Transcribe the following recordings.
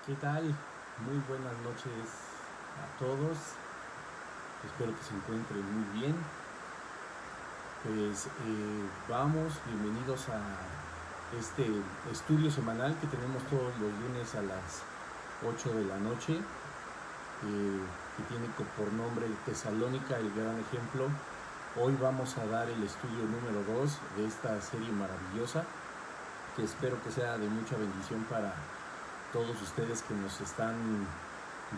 ¿Qué tal? Muy buenas noches a todos. Espero que se encuentren muy bien. Pues bienvenidos a este estudio semanal que tenemos todos los lunes a las 8 de la noche, que tiene por nombre Tesalónica, el gran ejemplo. Hoy vamos a dar el estudio número 2 de esta serie maravillosa, que espero que sea de mucha bendición para todos ustedes que nos están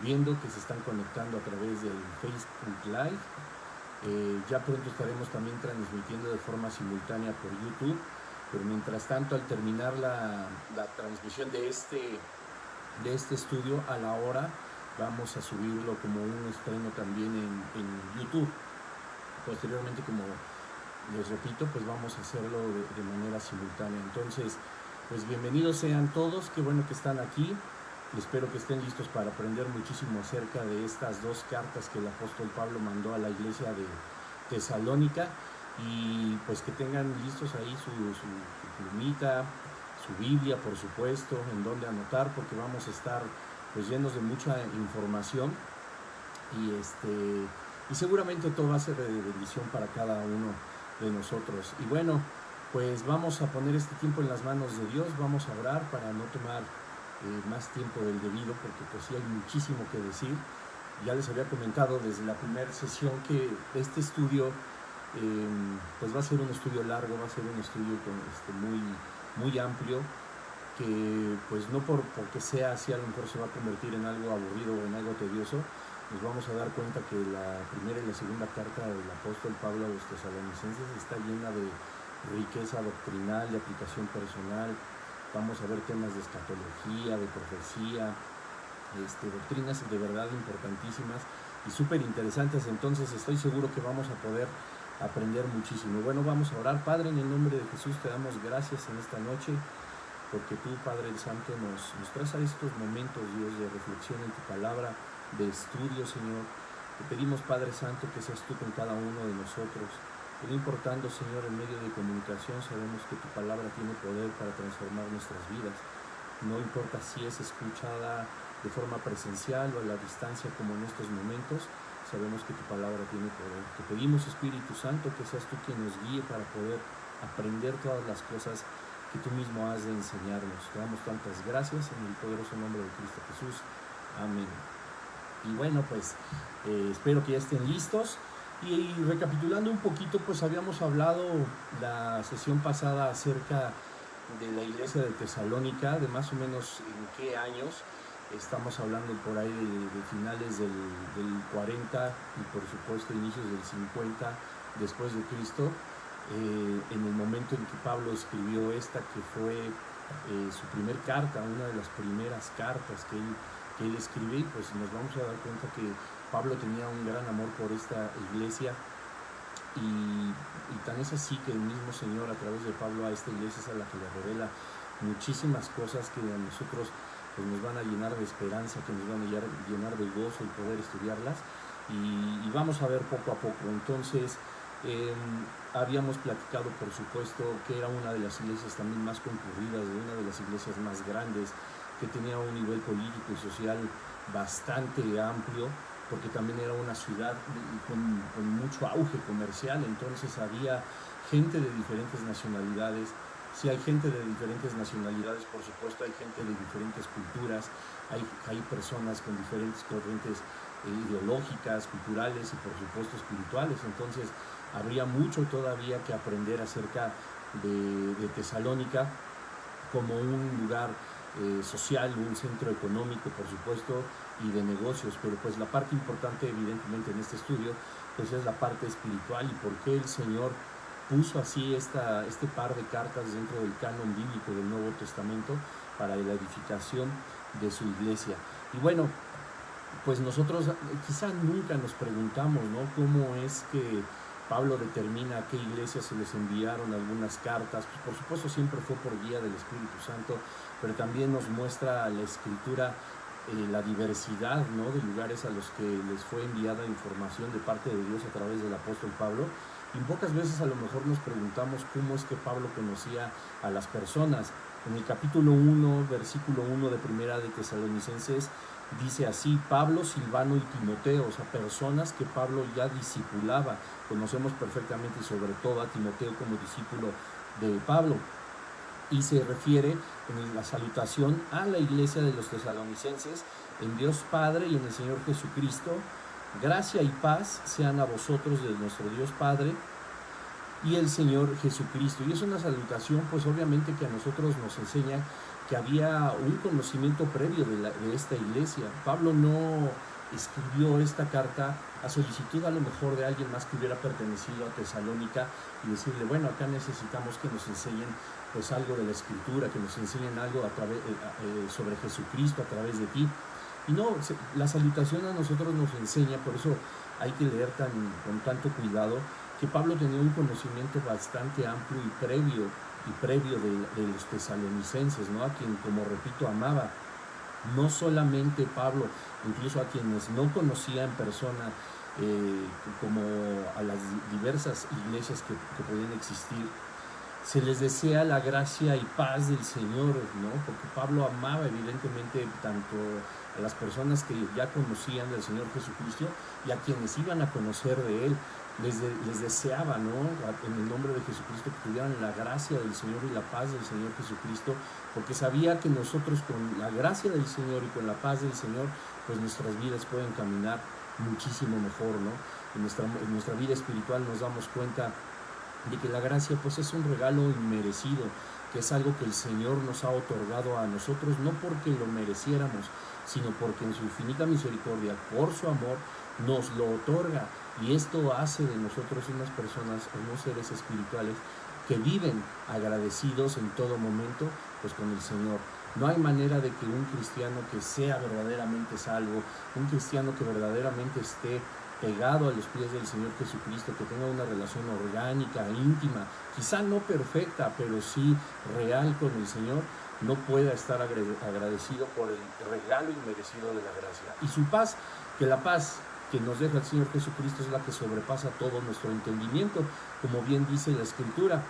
viendo, que se están conectando a través del Facebook Live. Ya pronto estaremos también transmitiendo de forma simultánea por YouTube, pero mientras tanto, al terminar la transmisión de este estudio, a la hora vamos a subirlo como un estreno también en YouTube. Posteriormente, como les repito, pues vamos a hacerlo de manera simultánea. Entonces, pues bienvenidos sean todos, qué bueno que están aquí. Espero que estén listos para aprender muchísimo acerca de estas dos cartas que el apóstol Pablo mandó a la iglesia de Tesalónica, y pues que tengan listos ahí su plumita, su Biblia, por supuesto, en donde anotar, porque vamos a estar pues llenos de mucha información, y seguramente todo va a ser de bendición para cada uno de nosotros. Y bueno, pues vamos a poner este tiempo en las manos de Dios, vamos a orar para no tomar más tiempo del debido, porque pues sí hay muchísimo que decir. Ya les había comentado desde la primera sesión que este estudio pues va a ser un estudio largo, va a ser un estudio muy amplio, que pues no porque sea así a lo mejor se va a convertir en algo aburrido o en algo tedioso. Nos vamos a dar cuenta que la primera y la segunda carta del apóstol Pablo a los tesalonicenses está llena de riqueza doctrinal, de aplicación personal. Vamos a ver temas de escatología, de profecía, doctrinas de verdad importantísimas y súper interesantes. Entonces estoy seguro que vamos a poder aprender muchísimo. Bueno, vamos a orar. Padre, en el nombre de Jesús te damos gracias en esta noche, porque tú, Padre Santo, nos traes a estos momentos, Dios, de reflexión en tu palabra, de estudio, Señor. Te pedimos, Padre Santo, que seas tú con cada uno de nosotros. No importando, Señor, en medio de comunicación, sabemos que tu palabra tiene poder para transformar nuestras vidas. No importa si es escuchada de forma presencial o a la distancia, como en estos momentos, sabemos que tu palabra tiene poder. Te pedimos, Espíritu Santo, que seas tú quien nos guíe para poder aprender todas las cosas que tú mismo has de enseñarnos. Te damos tantas gracias en el poderoso nombre de Cristo Jesús. Amén. Y bueno, pues espero que ya estén listos. Y recapitulando un poquito, pues habíamos hablado la sesión pasada acerca de la iglesia de Tesalónica, de más o menos en qué años. Estamos hablando por ahí de finales del 40 y por supuesto inicios del 50 después de Cristo, en el momento en que Pablo escribió esta, que fue su primer carta, una de las primeras cartas que él escribe. Pues nos vamos a dar cuenta que Pablo tenía un gran amor por esta iglesia, y tan es así que el mismo Señor, a través de Pablo, a esta iglesia es a la que le revela muchísimas cosas que a nosotros pues nos van a llenar de esperanza, que nos van a llenar de gozo y poder estudiarlas, y vamos a ver poco a poco. Entonces habíamos platicado, por supuesto, que era una de las iglesias también más concurridas, de una de las iglesias más grandes, que tenía un nivel político y social bastante amplio, porque también era una ciudad con mucho auge comercial. Entonces había gente de diferentes nacionalidades. Si hay gente de diferentes nacionalidades, por supuesto hay gente de diferentes culturas, hay personas con diferentes corrientes ideológicas, culturales y por supuesto espirituales. Entonces habría mucho todavía que aprender acerca de Tesalónica como un lugar social, un centro económico, por supuesto, y de negocios. Pero pues la parte importante, evidentemente, en este estudio pues es la parte espiritual, y por qué el Señor puso así este par de cartas dentro del canon bíblico del Nuevo Testamento para la edificación de su iglesia. Y bueno, pues nosotros quizá nunca nos preguntamos, ¿no?, cómo es que Pablo determina a qué iglesias se les enviaron algunas cartas. Pues por supuesto siempre fue por guía del Espíritu Santo, pero también nos muestra la Escritura la diversidad, ¿no?, de lugares a los que les fue enviada información de parte de Dios a través del apóstol Pablo. y pocas veces a lo mejor nos preguntamos cómo es que Pablo conocía a las personas. En el capítulo 1, versículo 1 de Primera de Tesalonicenses, dice así: Pablo, Silvano y Timoteo, o sea, personas que Pablo ya discipulaba. Conocemos perfectamente, sobre todo a Timoteo como discípulo de Pablo, y se refiere en la salutación a la iglesia de los tesalonicenses: en Dios Padre y en el Señor Jesucristo, gracia y paz sean a vosotros de nuestro Dios Padre y el Señor Jesucristo. Y es una salutación, pues obviamente, que a nosotros nos enseña que había un conocimiento previo de esta iglesia. Pablo no escribió esta carta a solicitud a lo mejor de alguien más que hubiera pertenecido a Tesalónica y decirle, bueno, acá necesitamos que nos enseñen pues algo de la Escritura, que nos enseñen algo sobre Jesucristo a través de ti. Y no, la salutación a nosotros nos enseña, por eso hay que leer con tanto cuidado, que Pablo tenía un conocimiento bastante amplio y previo de los tesalonicenses, ¿no? A quien, como repito, amaba. No solamente Pablo, incluso a quienes no conocía en persona, como a las diversas iglesias que podían existir, se les desea la gracia y paz del Señor, ¿no? Porque Pablo amaba evidentemente tanto a las personas que ya conocían del Señor Jesucristo y a quienes iban a conocer de Él. Les deseaba, ¿no? En el nombre de Jesucristo, que tuvieran la gracia del Señor y la paz del Señor Jesucristo, porque sabía que nosotros, con la gracia del Señor y con la paz del Señor, pues nuestras vidas pueden caminar muchísimo mejor, ¿no? En nuestra vida espiritual nos damos cuenta de que la gracia pues es un regalo inmerecido, que es algo que el Señor nos ha otorgado a nosotros, no porque lo mereciéramos, sino porque en su infinita misericordia, por su amor, nos lo otorga. Y esto hace de nosotros unas personas, unos seres espirituales que viven agradecidos en todo momento pues con el Señor. No hay manera de que un cristiano que sea verdaderamente salvo, un cristiano que verdaderamente esté pegado a los pies del Señor Jesucristo, que tenga una relación orgánica, íntima, quizá no perfecta, pero sí real con el Señor, no pueda estar agradecido por el regalo inmerecido de la gracia. Y su paz, que la paz que nos deja el Señor Jesucristo es la que sobrepasa todo nuestro entendimiento, como bien dice la Escritura.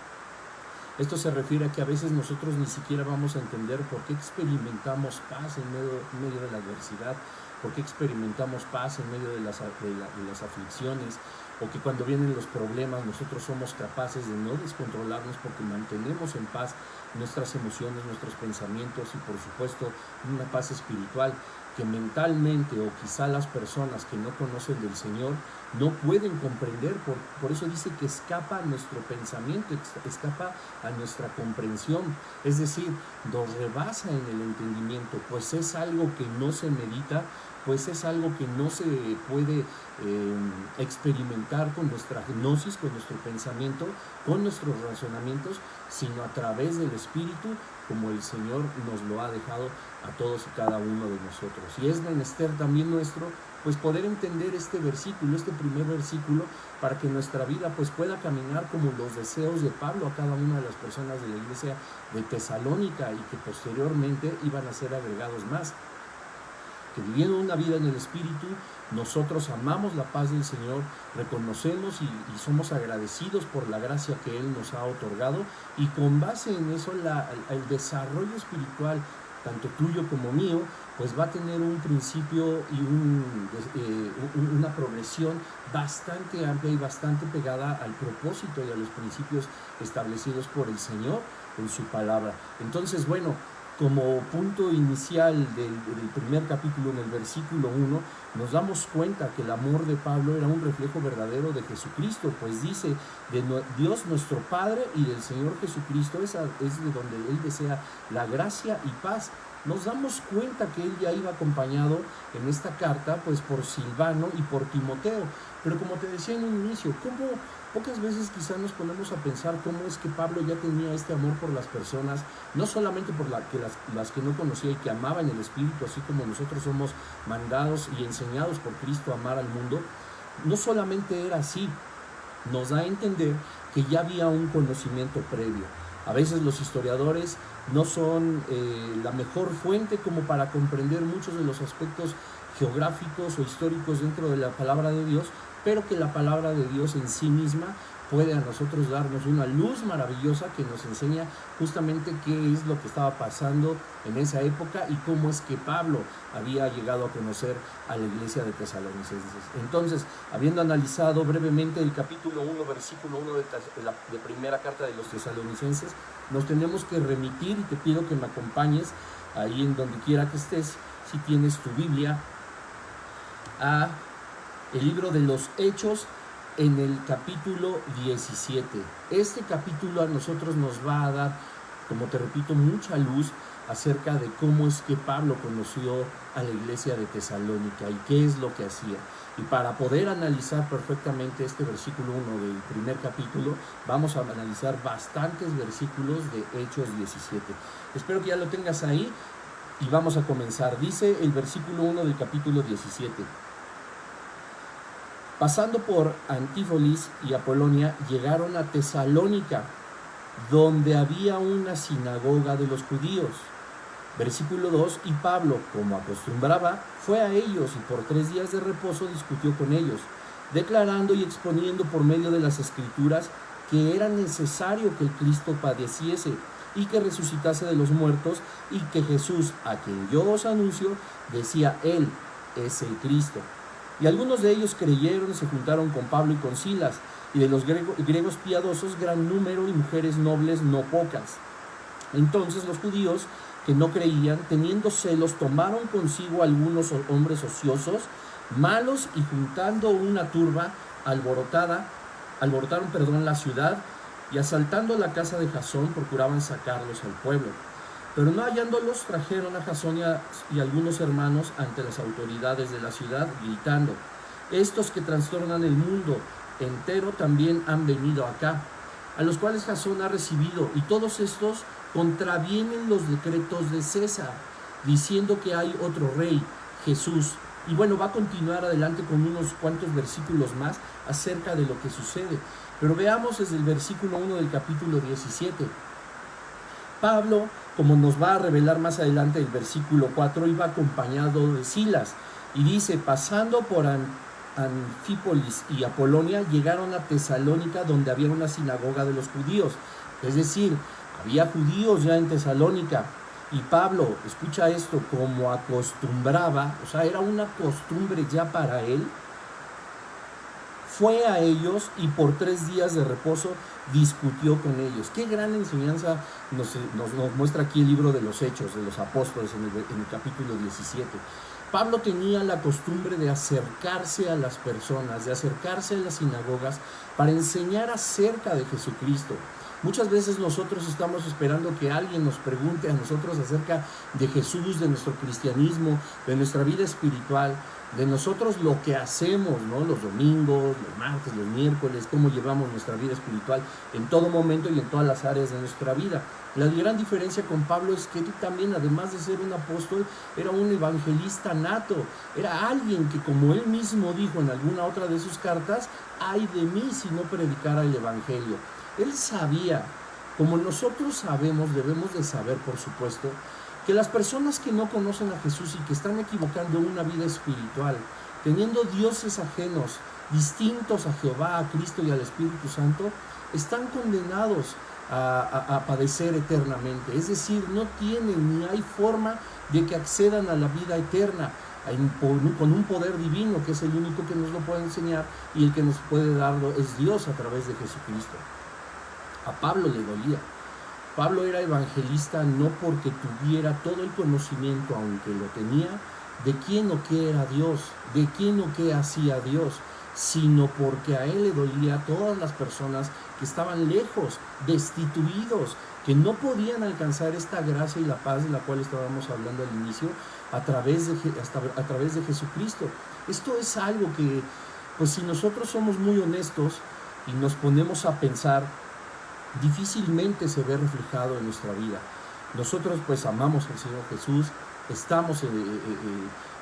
Esto se refiere a que a veces nosotros ni siquiera vamos a entender por qué experimentamos paz en medio de la adversidad, por qué experimentamos paz en medio de las aflicciones, o que cuando vienen los problemas nosotros somos capaces de no descontrolarnos porque mantenemos en paz nuestras emociones, nuestros pensamientos y por supuesto una paz espiritual que mentalmente o quizá las personas que no conocen del Señor no pueden comprender. Por eso dice que escapa a nuestro pensamiento, escapa a nuestra comprensión, es decir, nos rebasa en el entendimiento, pues es algo que no se medita, pues es algo que no se puede experimentar con nuestra gnosis, con nuestro pensamiento, con nuestros razonamientos, sino a través del Espíritu, como el Señor nos lo ha dejado a todos y cada uno de nosotros. Y es menester también nuestro, pues poder entender este versículo, este primer versículo, para que nuestra vida pues pueda caminar como los deseos de Pablo a cada una de las personas de la iglesia de Tesalónica, y que posteriormente iban a ser agregados más. Que viviendo una vida en el Espíritu, nosotros amamos la paz del Señor, reconocemos y somos agradecidos por la gracia que Él nos ha otorgado, y con base en eso el desarrollo espiritual, tanto tuyo como mío, pues va a tener un principio y una progresión bastante amplia y bastante pegada al propósito y a los principios establecidos por el Señor en su palabra. Entonces, bueno, como punto inicial del primer capítulo, en el versículo 1, nos damos cuenta que el amor de Pablo era un reflejo verdadero de Jesucristo, pues dice, de Dios nuestro Padre y del Señor Jesucristo, es de donde Él desea la gracia y paz. Nos damos cuenta que Él ya iba acompañado en esta carta pues por Silvano y por Timoteo, pero como te decía en un inicio, pocas veces quizás nos ponemos a pensar cómo es que Pablo ya tenía este amor por las personas, no solamente por las que no conocía y que amaba en el Espíritu, así como nosotros somos mandados y enseñados por Cristo a amar al mundo. No solamente era así, nos da a entender que ya había un conocimiento previo. A veces los historiadores no son la mejor fuente como para comprender muchos de los aspectos geográficos o históricos dentro de la palabra de Dios, pero que la palabra de Dios en sí misma puede a nosotros darnos una luz maravillosa que nos enseña justamente qué es lo que estaba pasando en esa época y cómo es que Pablo había llegado a conocer a la iglesia de Tesalonicenses. Entonces, habiendo analizado brevemente el capítulo 1, versículo 1 de primera carta de los Tesalonicenses, nos tenemos que remitir, y te pido que me acompañes ahí en donde quiera que estés, si tienes tu Biblia, a el libro de los Hechos, en el capítulo 17. Este capítulo a nosotros nos va a dar, como te repito, mucha luz acerca de cómo es que Pablo conoció a la iglesia de Tesalónica y qué es lo que hacía. Y para poder analizar perfectamente este versículo 1 del primer capítulo, vamos a analizar bastantes versículos de Hechos 17. Espero que ya lo tengas ahí y vamos a comenzar. Dice el versículo 1 del capítulo 17. Pasando por Antípolis y Apolonia, llegaron a Tesalónica, donde había una sinagoga de los judíos. Versículo 2, y Pablo, como acostumbraba, fue a ellos y por 3 días de reposo discutió con ellos, declarando y exponiendo por medio de las Escrituras que era necesario que el Cristo padeciese y que resucitase de los muertos, y que Jesús, a quien yo os anuncio, decía, Él es el Cristo. Y algunos de ellos creyeron y se juntaron con Pablo y con Silas, y de los griegos piadosos gran número y mujeres nobles no pocas. Entonces los judíos que no creían, teniendo celos, tomaron consigo algunos hombres ociosos, malos, y juntando una turba, alborotaron la ciudad, y asaltando la casa de Jasón, procuraban sacarlos al pueblo. Pero no hallándolos, trajeron a Jasón y algunos hermanos ante las autoridades de la ciudad, gritando, estos que trastornan el mundo entero también han venido acá, a los cuales Jasón ha recibido, y todos estos contravienen los decretos de César, diciendo que hay otro rey, Jesús. Y bueno, va a continuar adelante con unos cuantos versículos más acerca de lo que sucede. Pero veamos desde el versículo 1 del capítulo 17. Pablo, como nos va a revelar más adelante el versículo 4, iba acompañado de Silas, y dice, pasando por Anfípolis y Apolonia, llegaron a Tesalónica, donde había una sinagoga de los judíos. Es decir, había judíos ya en Tesalónica, y Pablo, escucha esto, como acostumbraba, o sea, era una costumbre ya para él, fue a ellos y por 3 días de reposo discutió con ellos. Qué gran enseñanza nos muestra aquí el libro de los Hechos de los Apóstoles en el capítulo 17. Pablo tenía la costumbre de acercarse a las personas, de acercarse a las sinagogas para enseñar acerca de Jesucristo. Muchas veces nosotros estamos esperando que alguien nos pregunte a nosotros acerca de Jesús, de nuestro cristianismo, de nuestra vida espiritual, de nosotros lo que hacemos, ¿no? Los domingos, los martes, los miércoles, cómo llevamos nuestra vida espiritual en todo momento y en todas las áreas de nuestra vida. La gran diferencia con Pablo es que él también, además de ser un apóstol, era un evangelista nato. Era alguien que, como él mismo dijo en alguna otra de sus cartas, ay de mí si no predicara el evangelio. Él sabía, como nosotros sabemos, debemos de saber, por supuesto, que las personas que no conocen a Jesús y que están equivocando una vida espiritual, teniendo dioses ajenos, distintos a Jehová, a Cristo y al Espíritu Santo, están condenados a padecer eternamente. Es decir, no tienen ni hay forma de que accedan a la vida eterna con un poder divino, que es el único que nos lo puede enseñar, y el que nos puede darlo es Dios a través de Jesucristo. A Pablo le dolía. Pablo era evangelista no porque tuviera todo el conocimiento, aunque lo tenía, de quién o qué era Dios, de quién o qué hacía Dios, sino porque a él le dolía a todas las personas que estaban lejos, destituidos, que no podían alcanzar esta gracia y la paz de la cual estábamos hablando al inicio a través de Jesucristo. Esto es algo que, pues si nosotros somos muy honestos y nos ponemos a pensar, difícilmente se ve reflejado en nuestra vida. Nosotros pues amamos al Señor Jesús, estamos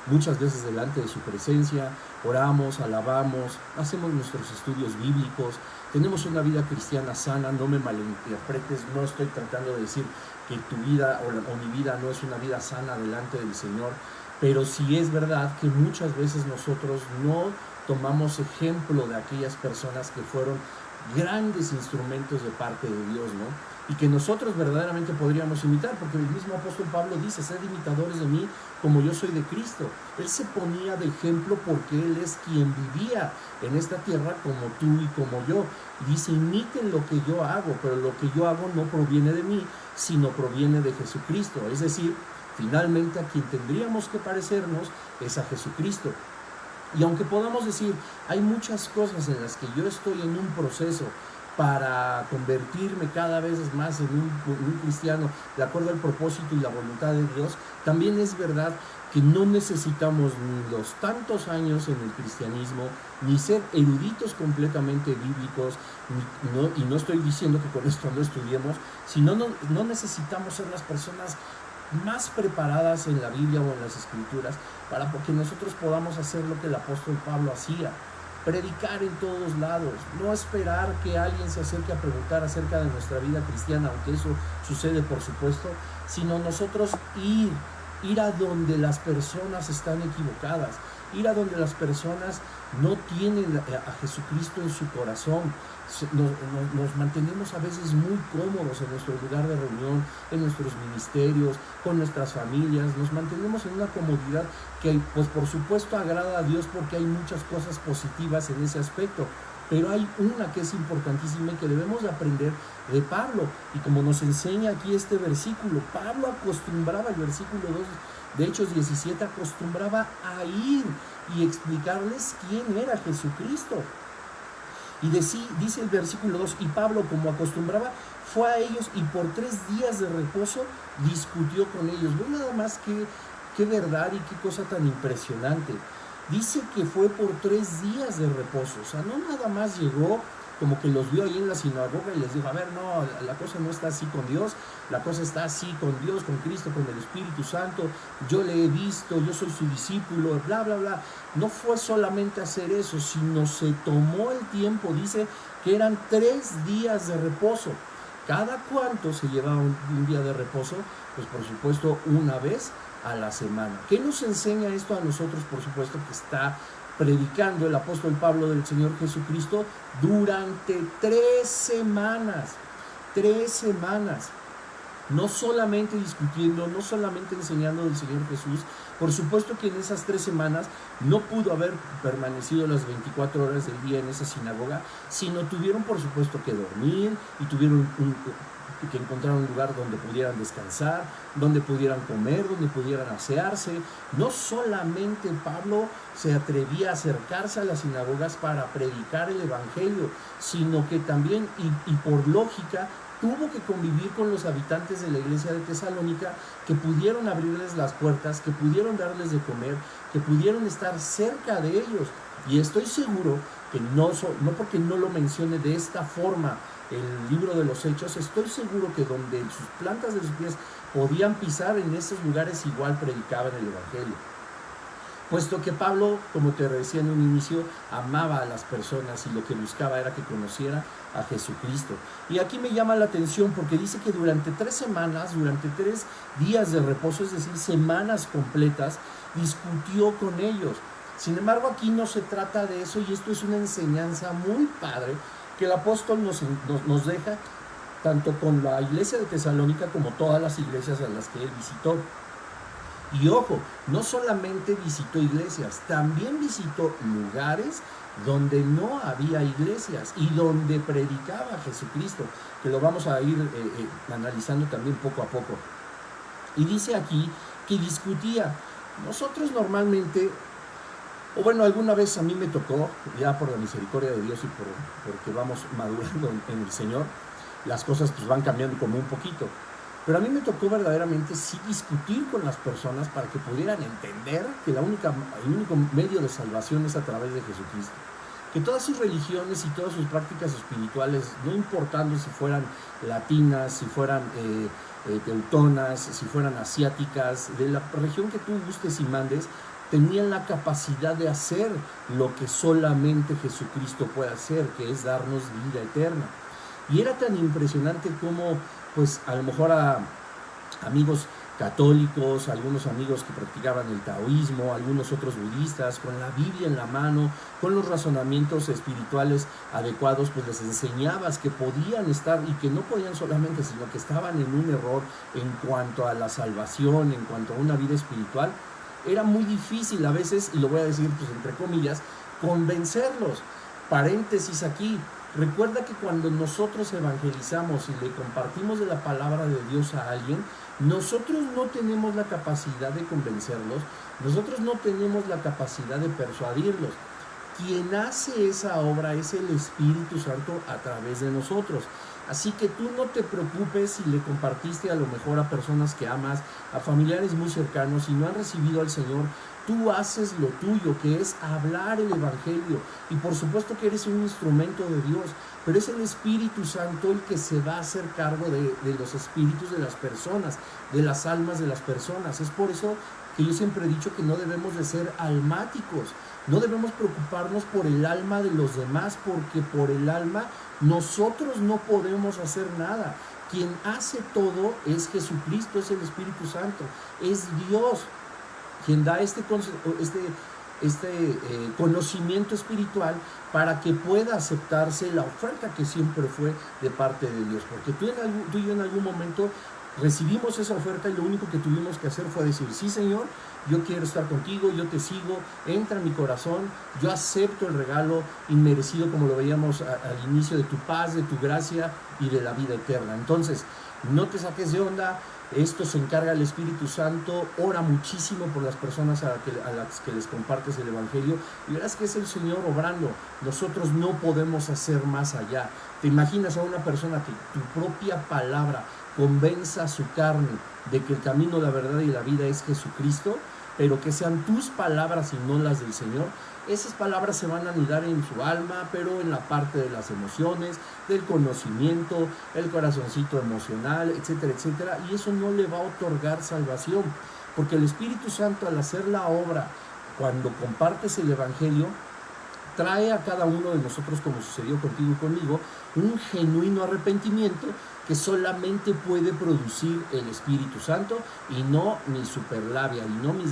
muchas veces delante de su presencia, oramos, alabamos, hacemos nuestros estudios bíblicos, tenemos una vida cristiana sana. No me malinterpretes, no estoy tratando de decir que tu vida o mi vida no es una vida sana delante del Señor, pero sí es verdad que muchas veces nosotros no tomamos ejemplo de aquellas personas que fueron grandes instrumentos de parte de Dios, ¿no? Y que nosotros verdaderamente podríamos imitar, porque el mismo apóstol Pablo dice, sed imitadores de mí como yo soy de Cristo. Él se ponía de ejemplo porque Él es quien vivía en esta tierra como tú y como yo. Y dice, imiten lo que yo hago, pero lo que yo hago no proviene de mí, sino proviene de Jesucristo. Es decir, finalmente a quien tendríamos que parecernos es a Jesucristo. Y aunque podamos decir, hay muchas cosas en las que yo estoy en un proceso para convertirme cada vez más en un cristiano de acuerdo al propósito y la voluntad de Dios, también es verdad que no necesitamos ni los tantos años en el cristianismo, ni ser eruditos completamente bíblicos, y no estoy diciendo que con esto no estudiemos, sino no necesitamos ser las personas más preparadas en la Biblia o en las Escrituras para que nosotros podamos hacer lo que el apóstol Pablo hacía. Predicar en todos lados, no esperar que alguien se acerque a preguntar acerca de nuestra vida cristiana, aunque eso sucede por supuesto, sino nosotros ir a donde las personas están equivocadas, ir a donde las personas no tienen a Jesucristo en su corazón. Nos mantenemos a veces muy cómodos en nuestro lugar de reunión, en nuestros ministerios, con nuestras familias, nos mantenemos en una comodidad que pues por supuesto agrada a Dios porque hay muchas cosas positivas en ese aspecto, pero hay una que es importantísima y que debemos de aprender de Pablo, y como nos enseña aquí este versículo, Pablo acostumbraba, el versículo 2 de Hechos 17, acostumbraba a ir y explicarles quién era Jesucristo. Y dice el versículo 2, y Pablo, como acostumbraba, fue a ellos y por 3 días de reposo discutió con ellos. Ve nada más qué verdad y qué cosa tan impresionante. Dice que fue por 3 días de reposo, o sea, no nada más llegó como que los vio ahí en la sinagoga y les dijo, a ver, no, la cosa no está así con Dios, la cosa está así con Dios, con Cristo, con el Espíritu Santo, yo le he visto, yo soy su discípulo, bla, bla, bla. No fue solamente hacer eso, sino se tomó el tiempo, dice que eran 3 días de reposo. ¿Cada cuánto se llevaba un día de reposo? Pues por supuesto una vez a la semana. ¿Qué nos enseña esto a nosotros? Por supuesto que está predicando el apóstol Pablo del Señor Jesucristo durante 3 semanas. 3 semanas. No solamente discutiendo, no solamente enseñando del Señor Jesús. Por supuesto que en esas 3 semanas no pudo haber permanecido las 24 horas del día en esa sinagoga, sino tuvieron por supuesto que dormir y tuvieron que encontrar un lugar donde pudieran descansar, donde pudieran comer, donde pudieran asearse. No solamente Pablo se atrevía a acercarse a las sinagogas para predicar el evangelio, sino que también, y por lógica, tuvo que convivir con los habitantes de la iglesia de Tesalónica, que pudieron abrirles las puertas, que pudieron darles de comer, que pudieron estar cerca de ellos. Y estoy seguro que no porque no lo mencione de esta forma el libro de los Hechos, estoy seguro que donde sus plantas de sus pies podían pisar, en esos lugares igual predicaban el evangelio. Puesto que Pablo, como te decía en un inicio, amaba a las personas y lo que buscaba era que conociera a Jesucristo. Y aquí me llama la atención porque dice que durante 3 semanas, durante 3 días de reposo, es decir, semanas completas, discutió con ellos. Sin embargo, aquí no se trata de eso, y esto es una enseñanza muy padre que el apóstol nos deja tanto con la iglesia de Tesalónica como todas las iglesias a las que él visitó. Y ojo, no solamente visitó iglesias, también visitó lugares donde no había iglesias y donde predicaba Jesucristo, que lo vamos a ir analizando también poco a poco. Y dice aquí que discutía. Nosotros normalmente, o bueno, alguna vez a mí me tocó, ya por la misericordia de Dios y porque vamos madurando en el Señor, las cosas pues van cambiando como un poquito. Pero a mí me tocó verdaderamente sí discutir con las personas para que pudieran entender que el único medio de salvación es a través de Jesucristo. Que todas sus religiones y todas sus prácticas espirituales, no importando si fueran latinas, si fueran teutonas, si fueran asiáticas, de la región que tú gustes y mandes, tenían la capacidad de hacer lo que solamente Jesucristo puede hacer, que es darnos vida eterna. Y era tan impresionante como, pues a lo mejor a amigos católicos, algunos amigos que practicaban el taoísmo, algunos otros budistas, con la Biblia en la mano, con los razonamientos espirituales adecuados, pues les enseñabas que podían estar, y que no podían solamente, sino que estaban en un error en cuanto a la salvación, en cuanto a una vida espiritual. Era muy difícil a veces, y lo voy a decir pues entre comillas, convencerlos. Paréntesis aquí, recuerda que cuando nosotros evangelizamos y le compartimos de la palabra de Dios a alguien, nosotros no tenemos la capacidad de convencerlos, nosotros no tenemos la capacidad de persuadirlos. Quien hace esa obra es el Espíritu Santo a través de nosotros. Así que tú no te preocupes si le compartiste a lo mejor a personas que amas, a familiares muy cercanos y no han recibido al Señor. Tú haces lo tuyo, que es hablar el Evangelio. Y por supuesto que eres un instrumento de Dios, pero es el Espíritu Santo el que se va a hacer cargo de los espíritus de las personas, de las almas de las personas. Es por eso que yo siempre he dicho que no debemos de ser almáticos. No debemos preocuparnos por el alma de los demás, porque por el alma nosotros no podemos hacer nada. Quien hace todo es Jesucristo, es el Espíritu Santo, es Dios quien da este conocimiento espiritual para que pueda aceptarse la oferta que siempre fue de parte de Dios. Porque tú y yo en algún momento recibimos esa oferta y lo único que tuvimos que hacer fue decir: sí, Señor, yo quiero estar contigo, yo te sigo, entra en mi corazón, yo acepto el regalo inmerecido, como lo veíamos al inicio, de tu paz, de tu gracia y de la vida eterna. Entonces, no te saques de onda, esto se encarga el Espíritu Santo. Ora muchísimo por las personas a las que les compartes el Evangelio y verás que es el Señor obrando. Nosotros no podemos hacer más allá. ¿Te imaginas a una persona que tu propia palabra convenza a su carne de que el camino, la verdad y la vida es Jesucristo, pero que sean tus palabras y no las del Señor? Esas palabras se van a anidar en su alma, pero en la parte de las emociones, del conocimiento, el corazoncito emocional, etcétera, etcétera, y eso no le va a otorgar salvación, porque el Espíritu Santo, al hacer la obra, cuando compartes el Evangelio, trae a cada uno de nosotros, como sucedió contigo y conmigo, un genuino arrepentimiento que solamente puede producir el Espíritu Santo, y no mi superlabia, y no mis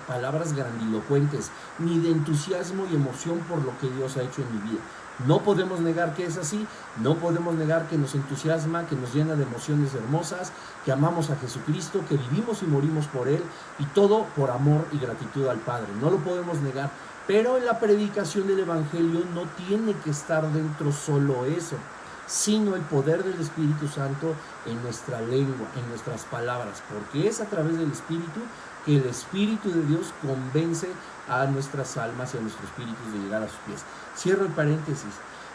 palabras grandilocuentes, ni de entusiasmo y emoción por lo que Dios ha hecho en mi vida. No podemos negar que es así, no podemos negar que nos entusiasma, que nos llena de emociones hermosas, que amamos a Jesucristo, que vivimos y morimos por Él, y todo por amor y gratitud al Padre. No lo podemos negar, pero en la predicación del Evangelio no tiene que estar dentro solo eso, sino el poder del Espíritu Santo en nuestra lengua, en nuestras palabras, porque es a través del Espíritu que el Espíritu de Dios convence a nuestras almas y a nuestros espíritus de llegar a sus pies. Cierro el paréntesis.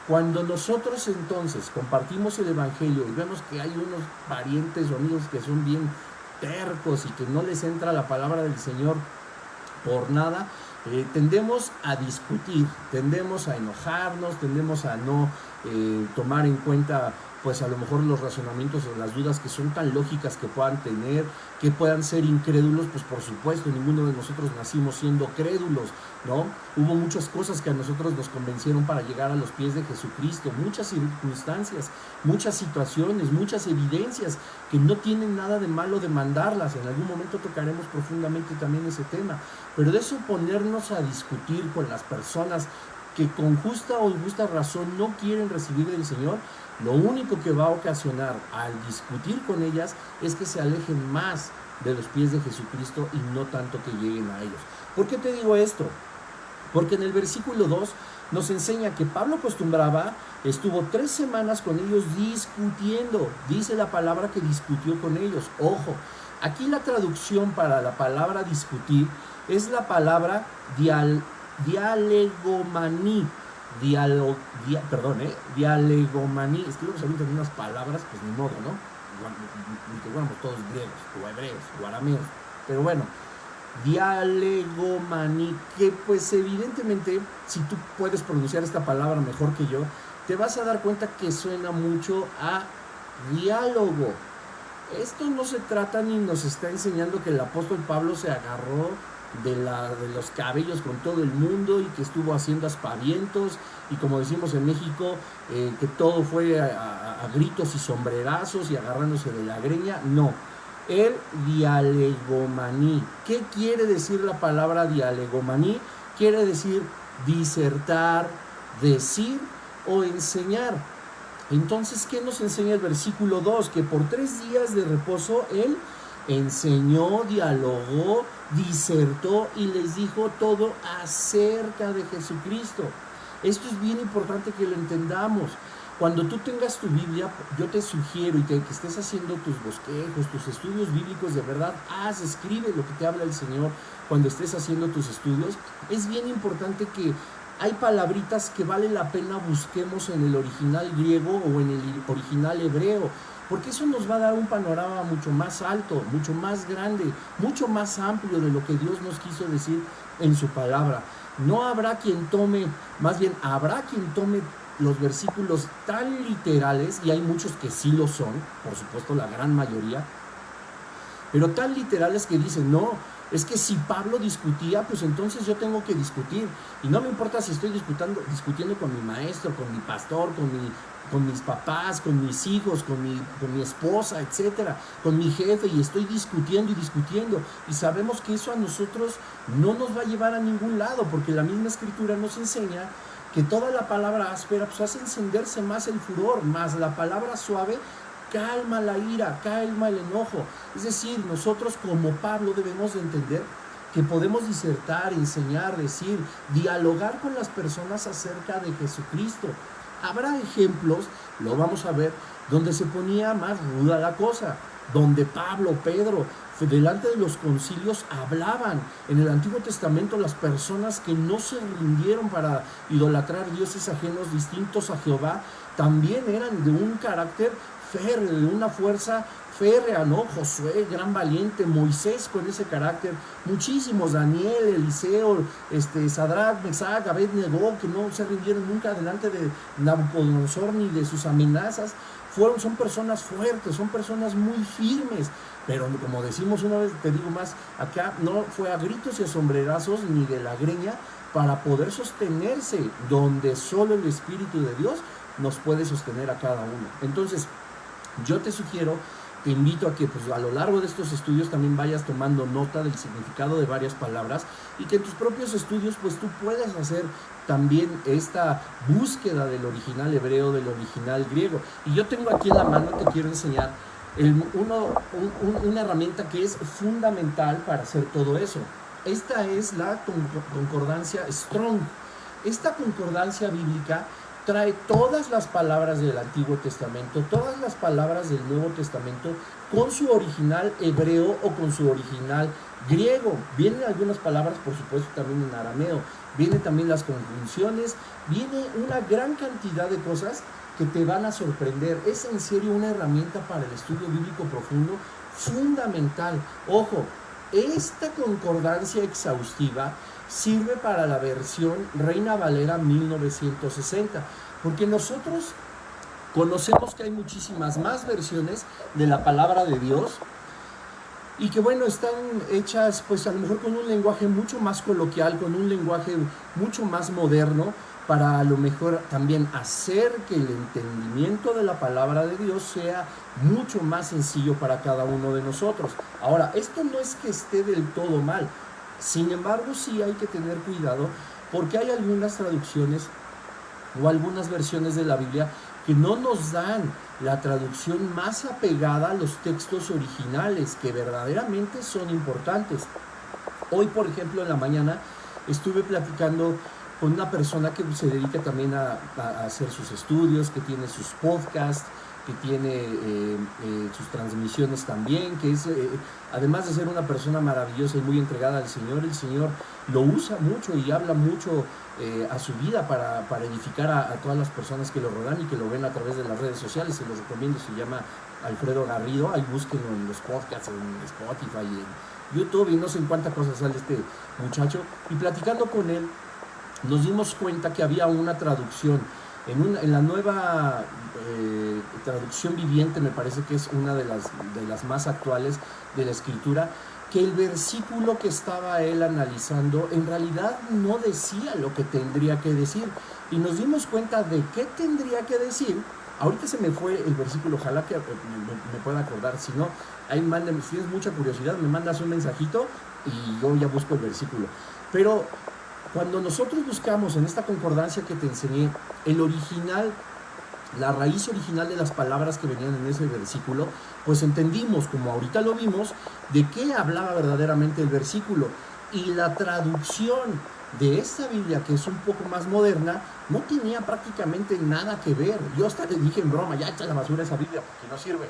Cuando nosotros entonces compartimos el Evangelio y vemos que hay unos parientes o amigos que son bien tercos y que no les entra la palabra del Señor por nada, tendemos a discutir, tendemos a enojarnos, tendemos a no tomar en cuenta pues a lo mejor los razonamientos o las dudas que son tan lógicas que puedan tener, que puedan ser incrédulos. Pues por supuesto, ninguno de nosotros nacimos siendo crédulos, ¿no? Hubo muchas cosas que a nosotros nos convencieron para llegar a los pies de Jesucristo, muchas circunstancias, muchas situaciones, muchas evidencias que no tienen nada de malo demandarlas. En algún momento tocaremos profundamente también ese tema, pero de eso ponernos a discutir con las personas que con justa o injusta razón no quieren recibir del Señor, lo único que va a ocasionar al discutir con ellas es que se alejen más de los pies de Jesucristo y no tanto que lleguen a ellos. ¿Por qué te digo esto? Porque en el versículo 2 nos enseña que Pablo estuvo 3 semanas con ellos discutiendo. Dice la palabra que discutió con ellos. Ojo, aquí la traducción para la palabra discutir es la palabra dialegomaní. Dialegomaní. Es que luego se ahorita unas palabras, pues ni modo, ¿no? Ni que fuéramos todos griegos, o hebreos, o arameos. Pero bueno, dialegomaní, que pues evidentemente, si tú puedes pronunciar esta palabra mejor que yo, te vas a dar cuenta que suena mucho a diálogo. Esto no se trata ni nos está enseñando que el apóstol Pablo se agarró de los cabellos con todo el mundo y que estuvo haciendo aspavientos, y como decimos en México, que todo fue a gritos y sombrerazos y agarrándose de la greña. No, el dialegomaní. ¿Qué quiere decir la palabra dialegomaní? Quiere decir disertar, decir o enseñar. Entonces, ¿qué nos enseña el versículo 2? Que por 3 días de reposo él enseñó, dialogó, disertó y les dijo todo acerca de Jesucristo. Esto es bien importante que lo entendamos. Cuando tú tengas tu Biblia, yo te sugiero que estés haciendo tus bosquejos, tus estudios bíblicos de verdad, escribe lo que te habla el Señor cuando estés haciendo tus estudios. Es bien importante que hay palabritas que vale la pena busquemos en el original griego o en el original hebreo, porque eso nos va a dar un panorama mucho más alto, mucho más grande, mucho más amplio de lo que Dios nos quiso decir en su palabra. No habrá quien tome, más bien habrá quien tome los versículos tan literales, y hay muchos que sí lo son, por supuesto la gran mayoría, pero tan literales que dicen, no, es que si Pablo discutía, pues entonces yo tengo que discutir, y no me importa si estoy discutiendo con mi maestro, con mi pastor, con mis papás, con mis hijos, con mi esposa, etcétera, con mi jefe, y estoy discutiendo y discutiendo, y sabemos que eso a nosotros no nos va a llevar a ningún lado, porque la misma escritura nos enseña que toda la palabra áspera pues hace encenderse más el furor, más la palabra suave calma la ira, calma el enojo. Es decir, nosotros como Pablo debemos de entender que podemos disertar, enseñar, decir, dialogar con las personas acerca de Jesucristo. Habrá ejemplos, lo vamos a ver, donde se ponía más ruda la cosa, donde Pablo, Pedro, delante de los concilios hablaban. En el Antiguo Testamento las personas que no se rindieron para idolatrar dioses ajenos distintos a Jehová, también eran de un carácter férreo, de una fuerza férrea, ¿no? Josué, gran valiente, Moisés con ese carácter, muchísimos, Daniel, Eliseo, Sadrach, Mesach, Abed-Nego, que no se rindieron nunca delante de Nabucodonosor ni de sus amenazas. Son personas fuertes, son personas muy firmes, pero como decimos una vez, te digo más, acá no fue a gritos y a sombrerazos ni de la greña para poder sostenerse donde solo el Espíritu de Dios nos puede sostener a cada uno. Entonces, yo te sugiero, te invito a que pues, a lo largo de estos estudios también vayas tomando nota del significado de varias palabras y que en tus propios estudios pues tú puedas hacer también esta búsqueda del original hebreo, del original griego. Y yo tengo aquí en la mano, te quiero enseñar una herramienta que es fundamental para hacer todo eso. Esta es la concordancia Strong. Esta concordancia bíblica trae todas las palabras del Antiguo Testamento, todas las palabras del Nuevo Testamento con su original hebreo o con su original griego. Vienen algunas palabras, por supuesto, también en arameo. Vienen también las conjunciones. Viene una gran cantidad de cosas que te van a sorprender. Es en serio una herramienta para el estudio bíblico profundo fundamental. Ojo, esta concordancia exhaustiva sirve para la versión Reina Valera 1960, porque nosotros conocemos que hay muchísimas más versiones de la palabra de Dios y que bueno, están hechas pues a lo mejor con un lenguaje mucho más coloquial, con un lenguaje mucho más moderno, para a lo mejor también hacer que el entendimiento de la palabra de Dios sea mucho más sencillo para cada uno de nosotros. Ahora, esto no es que esté del todo mal, sin embargo sí hay que tener cuidado porque hay algunas traducciones o algunas versiones de la Biblia que no nos dan la traducción más apegada a los textos originales, que verdaderamente son importantes. Hoy, por ejemplo, en la mañana estuve platicando con una persona que se dedica también a hacer sus estudios, que tiene sus podcasts, que tiene sus transmisiones también, que es, además de ser una persona maravillosa y muy entregada al Señor, el Señor lo usa mucho y habla mucho a su vida para edificar a todas las personas que lo rodean y que lo ven a través de las redes sociales. Se los recomiendo, se llama Alfredo Garrido, ahí búsquenlo en los podcasts, en Spotify, en YouTube, y no sé en cuántas cosas sale este muchacho. Y platicando con él, nos dimos cuenta que había una traducción, en la nueva traducción viviente, me parece que es una de las más actuales de la Escritura, que el versículo que estaba él analizando en realidad no decía lo que tendría que decir. Y nos dimos cuenta de qué tendría que decir Ahorita se me fue el versículo, ojalá que me pueda acordar. Si no, ahí mándame, si tienes mucha curiosidad, me mandas un mensajito y yo ya busco el versículo. Pero cuando nosotros buscamos en esta concordancia que te enseñé, el original, la raíz original de las palabras que venían en ese versículo, pues entendimos, como ahorita lo vimos, de qué hablaba verdaderamente el versículo. Y la traducción de esta Biblia, que es un poco más moderna, no tenía prácticamente nada que ver. Yo hasta le dije en broma, ya echa la basura esa Biblia porque no sirve.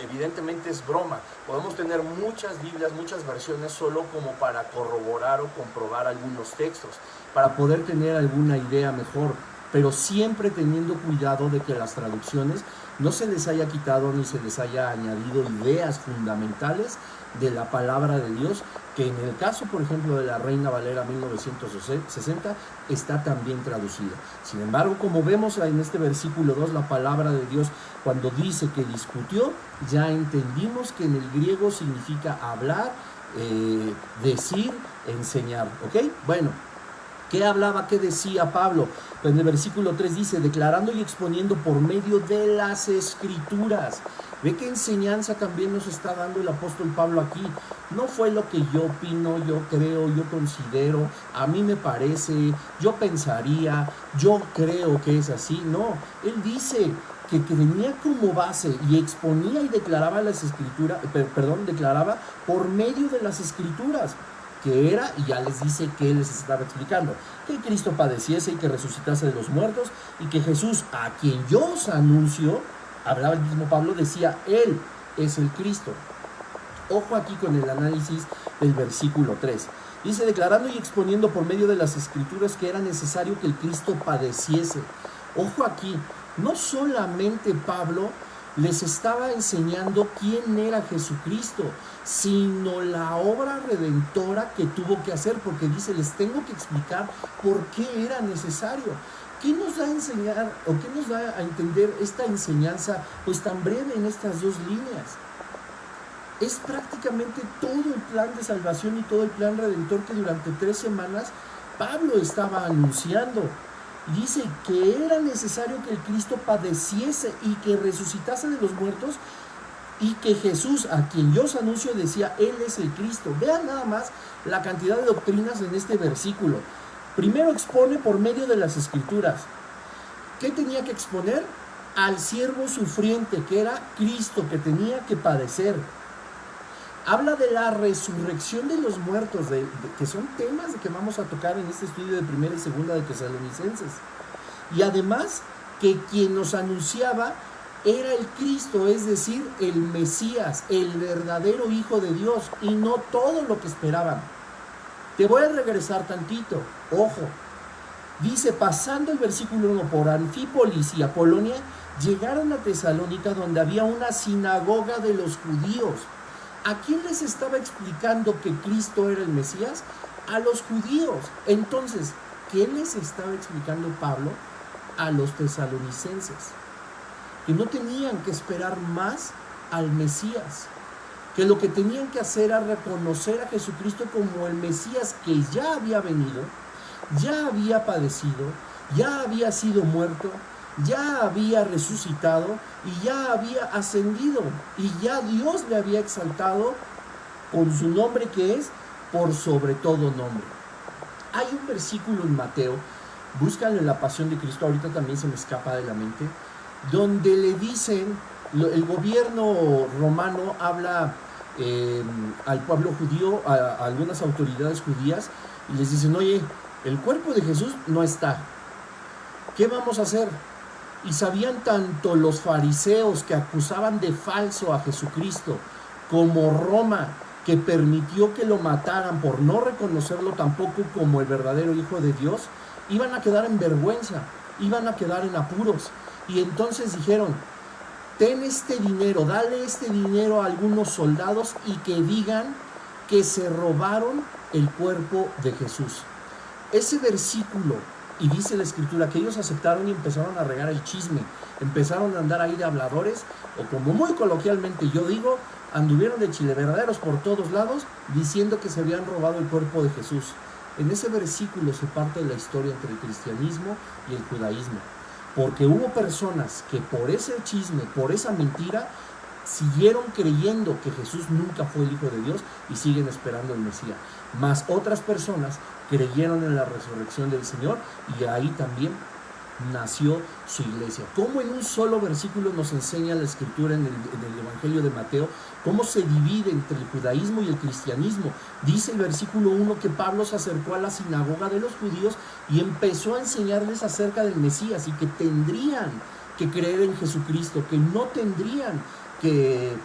Evidentemente es broma. Podemos tener muchas Biblias, muchas versiones solo como para corroborar o comprobar algunos textos, para poder tener alguna idea mejor, pero siempre teniendo cuidado de que las traducciones no se les haya quitado ni se les haya añadido ideas fundamentales de la palabra de Dios, que en el caso, por ejemplo, de la Reina Valera 1960, está también traducida. Sin embargo, como vemos en este versículo 2, la palabra de Dios, cuando dice que discutió, ya entendimos que en el griego significa hablar, decir, enseñar, ¿ok? Bueno, ¿qué hablaba, qué decía Pablo? Pues en el versículo 3 dice, declarando y exponiendo por medio de las Escrituras. ¿Ve qué enseñanza también nos está dando el apóstol Pablo aquí? No fue lo que yo opino, yo creo, yo considero, a mí me parece, yo pensaría, yo creo que es así. No, él dice que tenía como base y exponía y declaraba las Escrituras, declaraba por medio de las Escrituras, que era, y ya les dice que les estaba explicando, que Cristo padeciese y que resucitase de los muertos, y que Jesús, a quien yo os anuncio, hablaba el mismo Pablo, decía, Él es el Cristo. Ojo aquí con el análisis del versículo 3. Dice, declarando y exponiendo por medio de las Escrituras que era necesario que el Cristo padeciese. Ojo aquí, no solamente Pablo les estaba enseñando quién era Jesucristo, sino la obra redentora que tuvo que hacer, porque dice, les tengo que explicar por qué era necesario. ¿Qué nos da a enseñar o qué nos da a entender esta enseñanza pues tan breve en estas dos líneas? Es prácticamente todo el plan de salvación y todo el plan redentor que durante 3 semanas Pablo estaba anunciando. Dice que era necesario que el Cristo padeciese y que resucitase de los muertos, y que Jesús, a quien yo os anuncio, decía, Él es el Cristo. Vean nada más la cantidad de doctrinas en este versículo. Primero expone por medio de las Escrituras. ¿Qué tenía que exponer? Al siervo sufriente, que era Cristo, que tenía que padecer. Habla de la resurrección de los muertos, que son temas que vamos a tocar en este estudio de 1 y 2 de Tesalonicenses. Y además, que quien nos anunciaba era el Cristo, es decir, el Mesías, el verdadero Hijo de Dios, y no todo lo que esperaban. Te voy a regresar tantito, ojo. Dice, pasando el versículo 1 por Anfípolis y Apolonia, llegaron a Tesalónica, donde había una sinagoga de los judíos. ¿A quién les estaba explicando que Cristo era el Mesías? A los judíos. Entonces, ¿qué les estaba explicando Pablo? A los tesalonicenses. Que no tenían que esperar más al Mesías, que lo que tenían que hacer era reconocer a Jesucristo como el Mesías, que ya había venido, ya había padecido, ya había sido muerto, ya había resucitado y ya había ascendido, y ya Dios le había exaltado con su nombre, que es por sobre todo nombre. Hay un versículo en Mateo, búscalo en la Pasión de Cristo, ahorita también se me escapa de la mente, donde le dicen, el gobierno romano habla al pueblo judío, a algunas autoridades judías, y les dicen, oye, el cuerpo de Jesús no está, ¿qué vamos a hacer? Y sabían tanto los fariseos, que acusaban de falso a Jesucristo, como Roma, que permitió que lo mataran por no reconocerlo tampoco como el verdadero Hijo de Dios, iban a quedar en vergüenza, iban a quedar en apuros. Y entonces dijeron, ten este dinero, dale este dinero a algunos soldados y que digan que se robaron el cuerpo de Jesús. Ese versículo, y dice la Escritura, que ellos aceptaron y empezaron a regar el chisme, empezaron a andar ahí de habladores, o como muy coloquialmente yo digo, anduvieron de chileverdaderos por todos lados, diciendo que se habían robado el cuerpo de Jesús. En ese versículo se parte la historia entre el cristianismo y el judaísmo. porque hubo personas que por ese chisme, por esa mentira, siguieron creyendo que Jesús nunca fue el Hijo de Dios y siguen esperando el Mesías. Más otras personas creyeron en la resurrección del Señor y ahí también nació su iglesia. Cómo en un solo versículo nos enseña la Escritura en el Evangelio de Mateo, cómo se divide entre el judaísmo y el cristianismo. Dice el versículo 1 que Pablo se acercó a la sinagoga de los judíos y empezó a enseñarles acerca del Mesías y que tendrían que creer en Jesucristo, que no tendrían que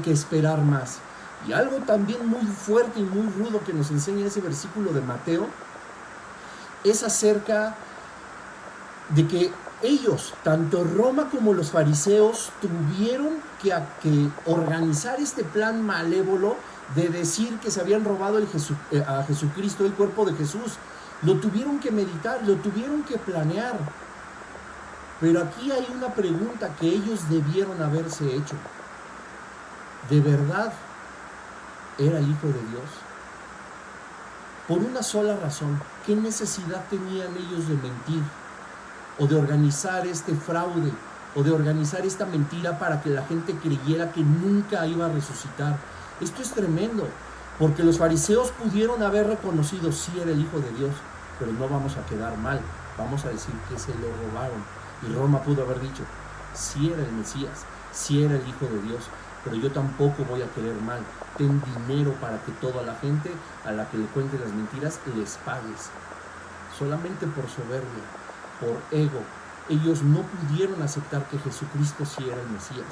esperar más. Y algo también muy fuerte y muy rudo que nos enseña ese versículo de Mateo es acerca de que ellos, tanto Roma como los fariseos, tuvieron que organizar este plan malévolo de decir que se habían robado a Jesucristo, el cuerpo de Jesús. Lo tuvieron que meditar, lo tuvieron que planear. Pero aquí hay una pregunta que ellos debieron haberse hecho. ¿De verdad era el Hijo de Dios? Por una sola razón. ¿Qué necesidad tenían ellos de mentir? O de organizar este fraude, o de organizar esta mentira para que la gente creyera que nunca iba a resucitar. Esto es tremendo, porque los fariseos pudieron haber reconocido sí era el Hijo de Dios, pero no vamos a quedar mal, vamos a decir que se lo robaron. Y Roma pudo haber dicho, sí era el Mesías, sí era el Hijo de Dios, pero yo tampoco voy a querer mal. Ten dinero para que toda la gente a la que le cuente las mentiras les pagues. Solamente por soberbia, por ego, ellos no pudieron aceptar que Jesucristo sí era el Mesías.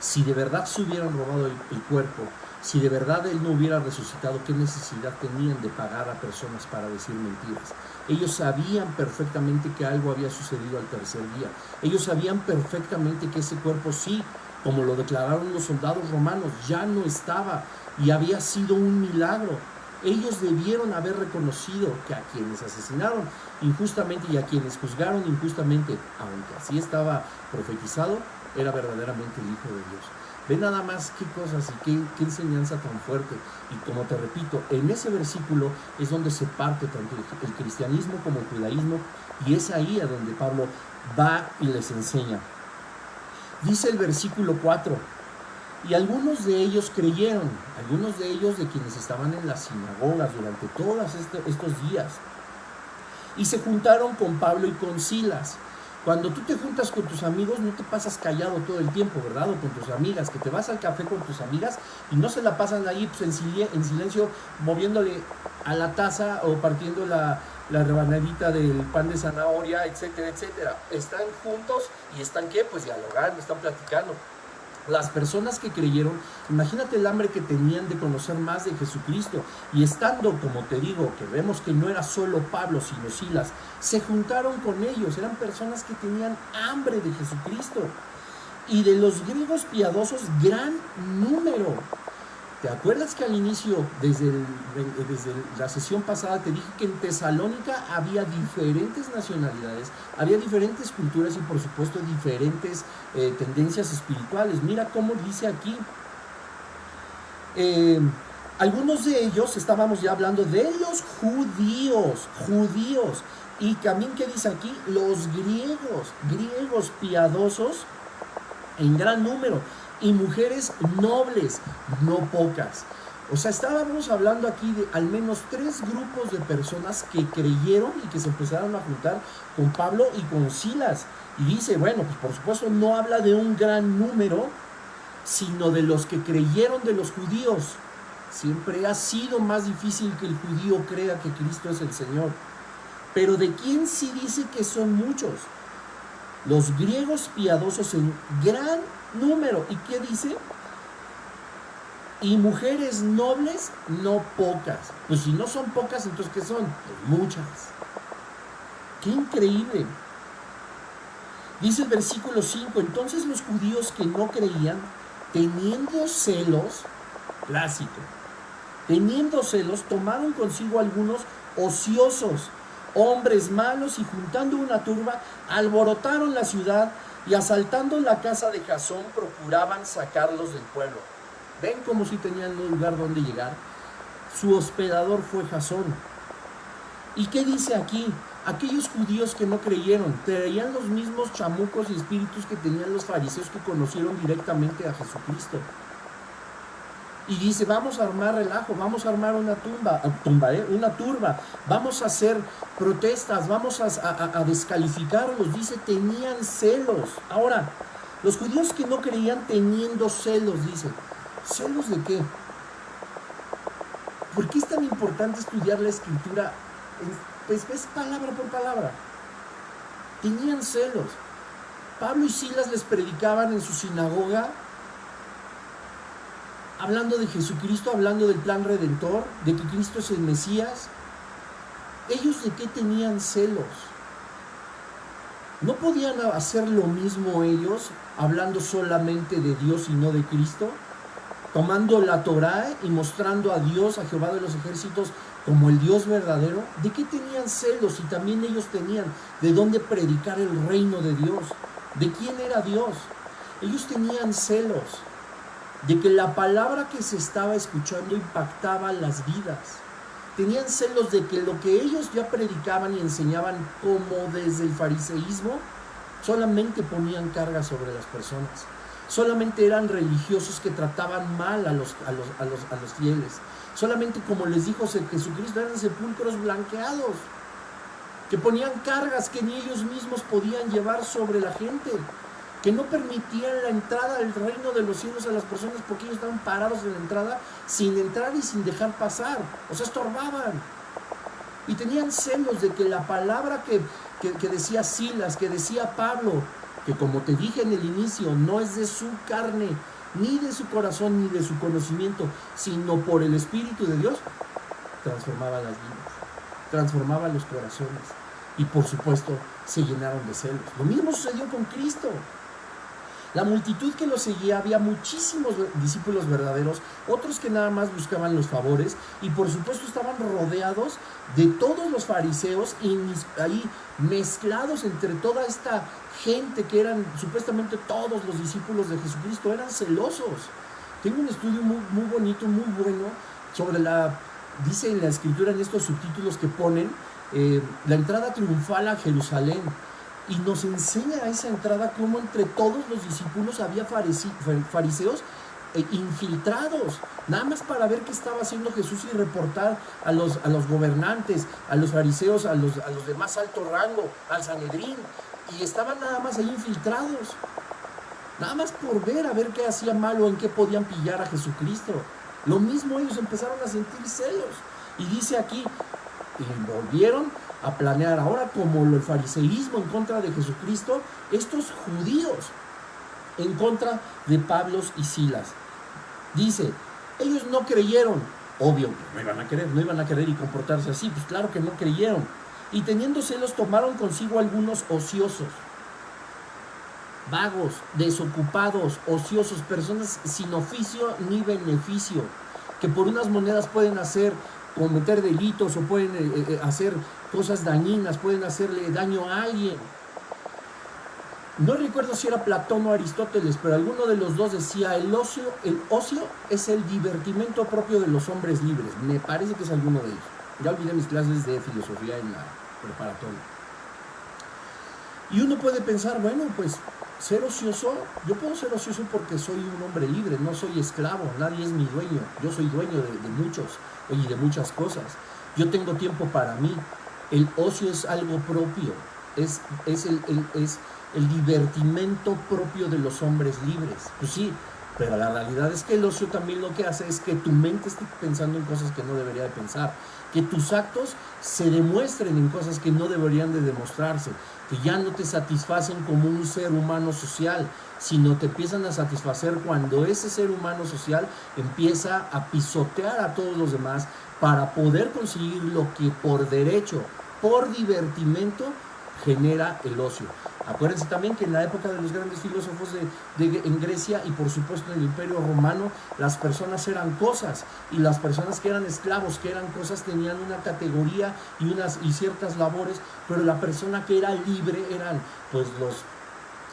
Si de verdad se hubieran robado el cuerpo, si de verdad Él no hubiera resucitado, ¿qué necesidad tenían de pagar a personas para decir mentiras? Ellos sabían perfectamente que algo había sucedido al tercer día. Ellos sabían perfectamente que ese cuerpo sí, como lo declararon los soldados romanos, ya no estaba y había sido un milagro. Ellos debieron haber reconocido que a quienes asesinaron injustamente y a quienes juzgaron injustamente, aunque así estaba profetizado, era verdaderamente el Hijo de Dios. Ve nada más qué cosas y qué enseñanza tan fuerte. Y como te repito, en ese versículo es donde se parte tanto el cristianismo como el judaísmo, y es ahí a donde Pablo va y les enseña. Dice el versículo 4, y algunos de ellos creyeron, algunos de ellos de quienes estaban en las sinagogas durante todos estos días, y se juntaron con Pablo y con Silas. Cuando tú te juntas con tus amigos, no te pasas callado todo el tiempo, ¿verdad? O con tus amigas, que te vas al café con tus amigas y no se la pasan ahí pues, en silencio, moviéndole a la taza o partiendo la rebanadita del pan de zanahoria, etcétera, etcétera. Están juntos y están, ¿qué? Pues dialogando, están platicando. Las personas que creyeron, imagínate el hambre que tenían de conocer más de Jesucristo, y estando, como te digo, que vemos que no era solo Pablo, sino Silas, se juntaron con ellos, eran personas que tenían hambre de Jesucristo, y de los griegos piadosos, gran número. ¿Te acuerdas que al inicio, desde la sesión pasada, te dije que en Tesalónica había diferentes nacionalidades, había diferentes culturas y por supuesto diferentes tendencias espirituales? Mira cómo dice aquí. Algunos de ellos, estábamos ya hablando de los judíos, y también, ¿qué dice aquí? Los griegos piadosos en gran número, y mujeres nobles, no pocas. O sea, estábamos hablando aquí de al menos 3 grupos de personas que creyeron y que se empezaron a juntar con Pablo y con Silas. Y dice, bueno, pues por supuesto no habla de un gran número, sino de los que creyeron de los judíos. Siempre ha sido más difícil que el judío crea que Cristo es el Señor. Pero ¿de quién sí dice que son muchos? Los griegos piadosos en gran número. ¿Y qué dice? Y mujeres nobles, no pocas. Pues si no son pocas, entonces ¿qué son? Pues muchas. ¡Qué increíble! Dice el versículo 5, entonces los judíos que no creían, teniendo celos, clásico, teniendo celos, tomaron consigo algunos ociosos, hombres malos, y juntando una turba, alborotaron la ciudad y asaltando la casa de Jasón, procuraban sacarlos del pueblo. ¿Ven como si tenían un lugar donde llegar? Su hospedador fue Jasón. ¿Y qué dice aquí? Aquellos judíos que no creyeron, traían los mismos chamucos y espíritus que tenían los fariseos que conocieron directamente a Jesucristo. Y dice, vamos a armar relajo, vamos a armar una una turba, vamos a hacer protestas, vamos a descalificarlos. Dice, tenían celos. Ahora, los judíos que no creían teniendo celos, dice, ¿celos de qué? ¿Por qué es tan importante estudiar la Escritura? Pues es palabra por palabra. Tenían celos. Pablo y Silas les predicaban en su sinagoga, hablando de Jesucristo, hablando del plan redentor, de que Cristo es el Mesías. ¿Ellos de qué tenían celos? ¿No podían hacer lo mismo ellos, hablando solamente de Dios y no de Cristo? Tomando la Torá y mostrando a Dios, a Jehová de los ejércitos, como el Dios verdadero. ¿De qué tenían celos? Y también ellos tenían de dónde predicar el reino de Dios. ¿De quién era Dios? Ellos tenían celos de que la palabra que se estaba escuchando impactaba las vidas. Tenían celos de que lo que ellos ya predicaban y enseñaban, como desde el fariseísmo, solamente ponían carga sobre las personas. Solamente eran religiosos que trataban mal a los fieles. Solamente, como les dijo Jesucristo, eran sepulcros blanqueados, que ponían cargas que ni ellos mismos podían llevar sobre la gente, que no permitían la entrada al reino de los cielos a las personas, porque ellos estaban parados en la entrada sin entrar y sin dejar pasar, o sea, estorbaban. Y tenían celos de que la palabra que decía Silas, que decía Pablo, que como te dije en el inicio, no es de su carne, ni de su corazón, ni de su conocimiento, sino por el Espíritu de Dios, transformaba las vidas, transformaba los corazones, y por supuesto se llenaron de celos. Lo mismo sucedió con Cristo. La multitud que lo seguía, había muchísimos discípulos verdaderos, otros que nada más buscaban los favores, y por supuesto estaban rodeados de todos los fariseos, y ahí mezclados entre toda esta gente que eran supuestamente todos los discípulos de Jesucristo. Eran celosos. Tengo un estudio muy bonito, muy bueno, sobre dice en la Escritura, en estos subtítulos que ponen, la entrada triunfal a Jerusalén. Y nos enseña a esa entrada cómo entre todos los discípulos había fariseos infiltrados, nada más para ver qué estaba haciendo Jesús y reportar a los gobernantes, a los fariseos, a los de más alto rango, al Sanedrín. Y estaban nada más ahí infiltrados, nada más por ver a ver qué hacía mal o en qué podían pillar a Jesucristo. Lo mismo ellos empezaron a sentir celos. Y dice aquí, y volvieron a planear ahora como el fariseísmo en contra de Jesucristo, estos judíos en contra de Pablo y Silas. Dice, ellos no creyeron, obvio, no iban a querer y comportarse así, pues claro que no creyeron. Y teniendo celos, tomaron consigo algunos ociosos, vagos, desocupados, ociosos, personas sin oficio ni beneficio, que por unas monedas pueden cometer delitos o pueden hacer cosas dañinas, pueden hacerle daño a alguien. No recuerdo si era Platón o Aristóteles, pero alguno de los dos decía, el ocio es el divertimento propio de los hombres libres. Me parece que es alguno de ellos. Ya olvidé mis clases de filosofía en la preparatoria. Y uno puede pensar, bueno, pues ser ocioso, yo puedo ser ocioso porque soy un hombre libre, no soy esclavo, nadie es mi dueño, yo soy dueño de muchos y de muchas cosas. Yo tengo tiempo para mí. El ocio es algo propio, es el divertimento propio de los hombres libres. Pues sí, pero la realidad es que el ocio también lo que hace es que tu mente esté pensando en cosas que no debería de pensar, que tus actos se demuestren en cosas que no deberían de demostrarse, que ya no te satisfacen como un ser humano social, sino te empiezan a satisfacer cuando ese ser humano social empieza a pisotear a todos los demás para poder conseguir lo que por derecho, por divertimento, genera el ocio. Acuérdense también que en la época de los grandes filósofos en Grecia y por supuesto en el Imperio Romano, las personas eran cosas, y las personas que eran esclavos, que eran cosas, tenían una categoría y ciertas labores, pero la persona que era libre eran pues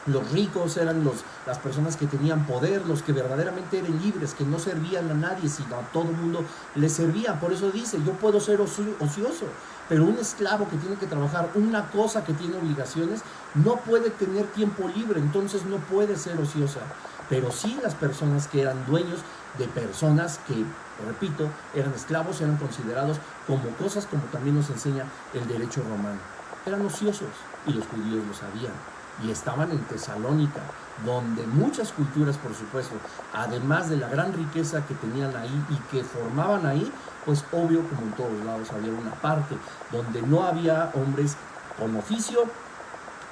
Los ricos eran las personas que tenían poder, los que verdaderamente eran libres, que no servían a nadie, sino a todo el mundo les servían. Por eso dice, yo puedo ser ocioso, pero un esclavo que tiene que trabajar una cosa, que tiene obligaciones, no puede tener tiempo libre, entonces no puede ser ociosa. Pero sí las personas que eran dueños de personas que, repito, eran esclavos, eran considerados como cosas, como también nos enseña el derecho romano. Eran ociosos y los judíos lo sabían. Y estaban en Tesalónica, donde muchas culturas, por supuesto, además de la gran riqueza que tenían ahí y que formaban ahí, pues obvio, como en todos lados, había una parte donde no había hombres con oficio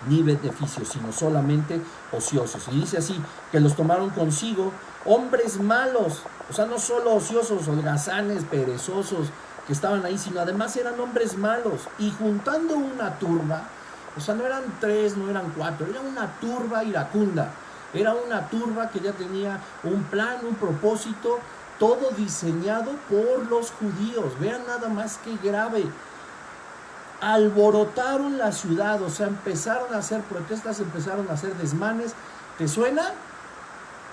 ni beneficio, sino solamente ociosos. Y dice así, que los tomaron consigo hombres malos, o sea, no solo ociosos, holgazanes, perezosos, que estaban ahí, sino además eran hombres malos, y juntando una turba. O sea, no eran 3, no eran 4, era una turba iracunda. Era una turba que ya tenía un plan, un propósito, todo diseñado por los judíos. Vean nada más que grave. Alborotaron la ciudad, o sea, empezaron a hacer protestas, empezaron a hacer desmanes. ¿Te suena?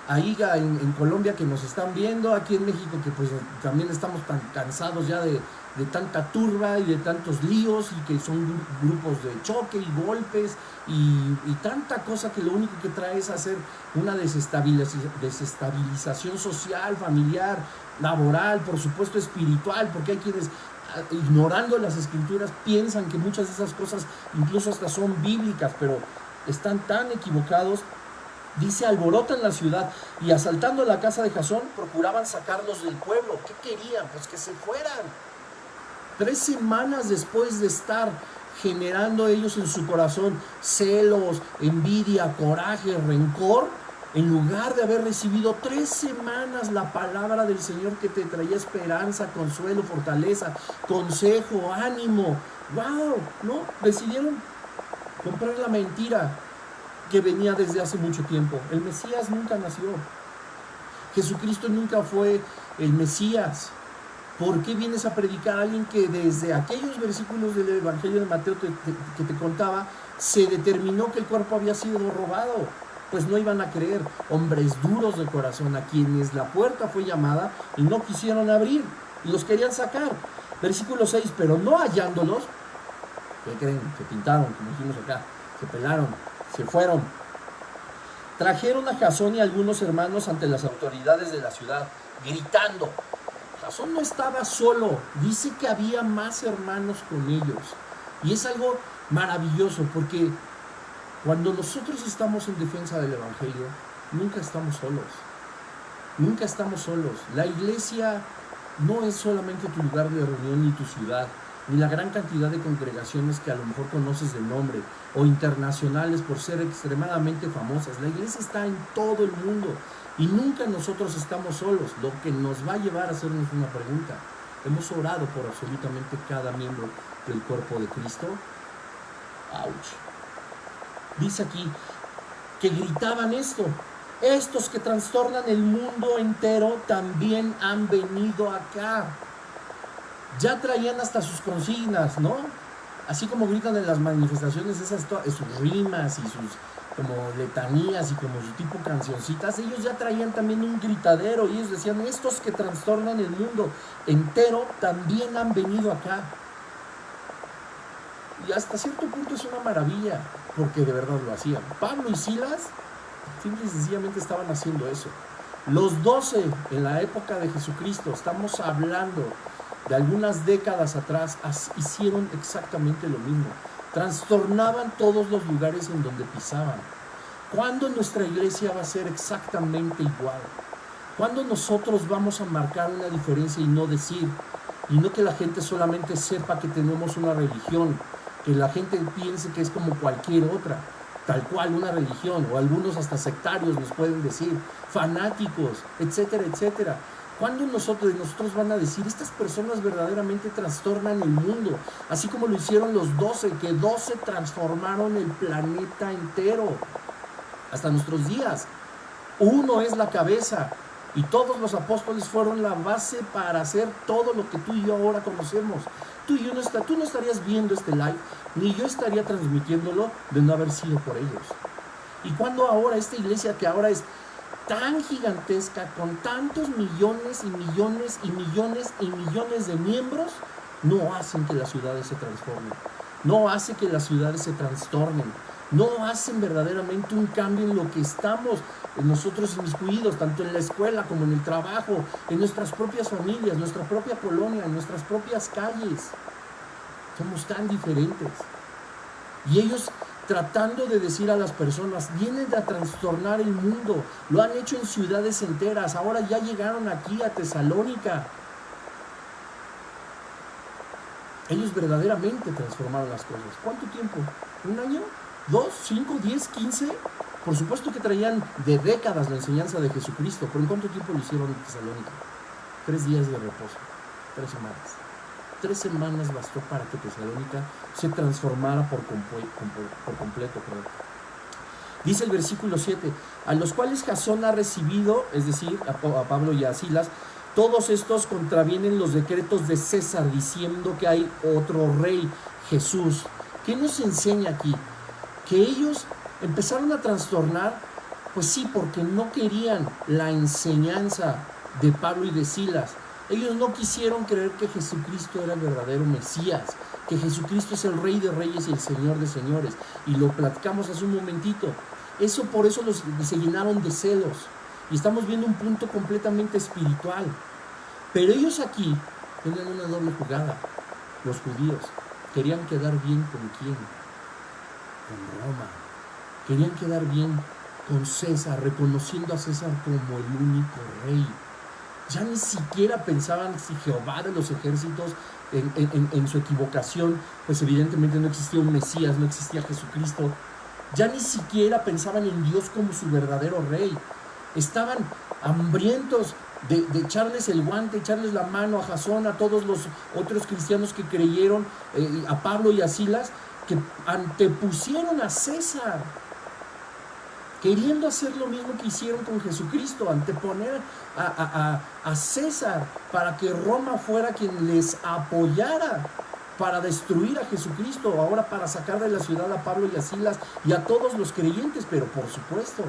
Ahí en Colombia que nos están viendo, aquí en México que pues también estamos tan cansados ya de tanta turba y de tantos líos, y que son grupos de choque y golpes y tanta cosa, que lo único que trae es hacer una desestabilización social, familiar, laboral, por supuesto espiritual, porque hay quienes, ignorando las escrituras, piensan que muchas de esas cosas incluso hasta son bíblicas, pero están tan equivocados. Dice, alborotan la ciudad y asaltando la casa de Jasón procuraban sacarlos del pueblo. ¿Qué querían? Pues que se fueran. 3 semanas después de estar generando ellos en su corazón celos, envidia, coraje, rencor, en lugar de haber recibido 3 semanas la palabra del Señor que te traía esperanza, consuelo, fortaleza, consejo, ánimo, ¡wow! ¿No? Decidieron comprar la mentira que venía desde hace mucho tiempo. El Mesías nunca nació. Jesucristo nunca fue el Mesías. ¿Por qué vienes a predicar a alguien que desde aquellos versículos del Evangelio de Mateo que te contaba, se determinó que el cuerpo había sido robado? Pues no iban a creer. Hombres duros de corazón, a quienes la puerta fue llamada y no quisieron abrir, y los querían sacar. Versículo 6, pero no hallándolos, ¿qué creen? Se pintaron, como dijimos acá, se pelaron, se fueron. Trajeron a Jasón y algunos hermanos ante las autoridades de la ciudad, gritando. Jasón no estaba solo, dice que había más hermanos con ellos. Y es algo maravilloso, porque cuando nosotros estamos en defensa del Evangelio, nunca estamos solos. Nunca estamos solos. La iglesia no es solamente tu lugar de reunión ni tu ciudad, ni la gran cantidad de congregaciones que a lo mejor conoces de nombre, o internacionales por ser extremadamente famosas. La iglesia está en todo el mundo y nunca nosotros estamos solos, lo que nos va a llevar a hacernos una pregunta. ¿Hemos orado por absolutamente cada miembro del cuerpo de Cristo? ¡Auch! Dice aquí que gritaban esto. Estos que trastornan el mundo entero también han venido acá. Ya traían hasta sus consignas, ¿no? Así como gritan en las manifestaciones esas sus rimas y sus como letanías y como su tipo cancioncitas, ellos ya traían también un gritadero y ellos decían, estos que trastornan el mundo entero también han venido acá. Y hasta cierto punto es una maravilla, porque de verdad lo hacían. Pablo y Silas simple y sencillamente estaban haciendo eso. Los 12 en la época de Jesucristo, estamos hablando de algunas décadas atrás, hicieron exactamente lo mismo. Trastornaban todos los lugares en donde pisaban. ¿Cuándo nuestra iglesia va a ser exactamente igual? ¿Cuándo nosotros vamos a marcar una diferencia y no decir, y no que la gente solamente sepa que tenemos una religión, que la gente piense que es como cualquier otra, tal cual una religión, o algunos hasta sectarios nos pueden decir, fanáticos, etcétera, etcétera? ¿Cuándo nosotros van a decir, estas personas verdaderamente trastornan el mundo? Así como lo hicieron los 12, que 12 transformaron el planeta entero. Hasta nuestros días. Uno es la cabeza. Y todos los apóstoles fueron la base para hacer todo lo que tú y yo ahora conocemos. Tú no estarías viendo este live, ni yo estaría transmitiéndolo de no haber sido por ellos. ¿Y cuando ahora esta iglesia, que ahora es tan gigantesca, con tantos millones y millones y millones y millones de miembros, no hacen que las ciudades se transformen, no hace que las ciudades se trastornen, no hacen verdaderamente un cambio en lo que estamos nosotros inmiscuidos, tanto en la escuela como en el trabajo, en nuestras propias familias, nuestra propia colonia, en nuestras propias calles? Somos tan diferentes. Y ellos, tratando de decir a las personas, vienen a trastornar el mundo, lo han hecho en ciudades enteras, ahora ya llegaron aquí a Tesalónica. Ellos verdaderamente transformaron las cosas. ¿Cuánto tiempo? ¿Un año? ¿2? ¿5? ¿10? ¿15? Por supuesto que traían de décadas la enseñanza de Jesucristo, pero ¿en cuánto tiempo lo hicieron en Tesalónica? 3 días de reposo, 3 semanas. 3 semanas bastó para que Tesalónica se transformara por completo. Dice el versículo 7, a los cuales Jasón ha recibido, es decir, a Pablo y a Silas, todos estos contravienen los decretos de César, diciendo que hay otro rey, Jesús. ¿Qué nos enseña aquí? Que ellos empezaron a trastornar, pues sí, porque no querían la enseñanza de Pablo y de Silas. Ellos no quisieron creer que Jesucristo era el verdadero Mesías, que Jesucristo es el Rey de Reyes y el Señor de Señores. Y lo platicamos hace un momentito. Por eso se llenaron de celos. Y estamos viendo un punto completamente espiritual. Pero ellos aquí tenían una doble jugada. Los judíos querían quedar bien ¿con quién? Con Roma. Querían quedar bien con César, reconociendo a César como el único rey. Ya ni siquiera pensaban si Jehová de los ejércitos, en su equivocación, pues evidentemente no existía un Mesías, no existía Jesucristo. Ya ni siquiera pensaban en Dios como su verdadero rey. Estaban hambrientos de echarles el guante, echarles la mano a Jasón, a todos los otros cristianos que creyeron, a Pablo y a Silas, que antepusieron a César, queriendo hacer lo mismo que hicieron con Jesucristo, anteponer a César para que Roma fuera quien les apoyara para destruir a Jesucristo, ahora para sacar de la ciudad a Pablo y a Silas y a todos los creyentes. Pero por supuesto,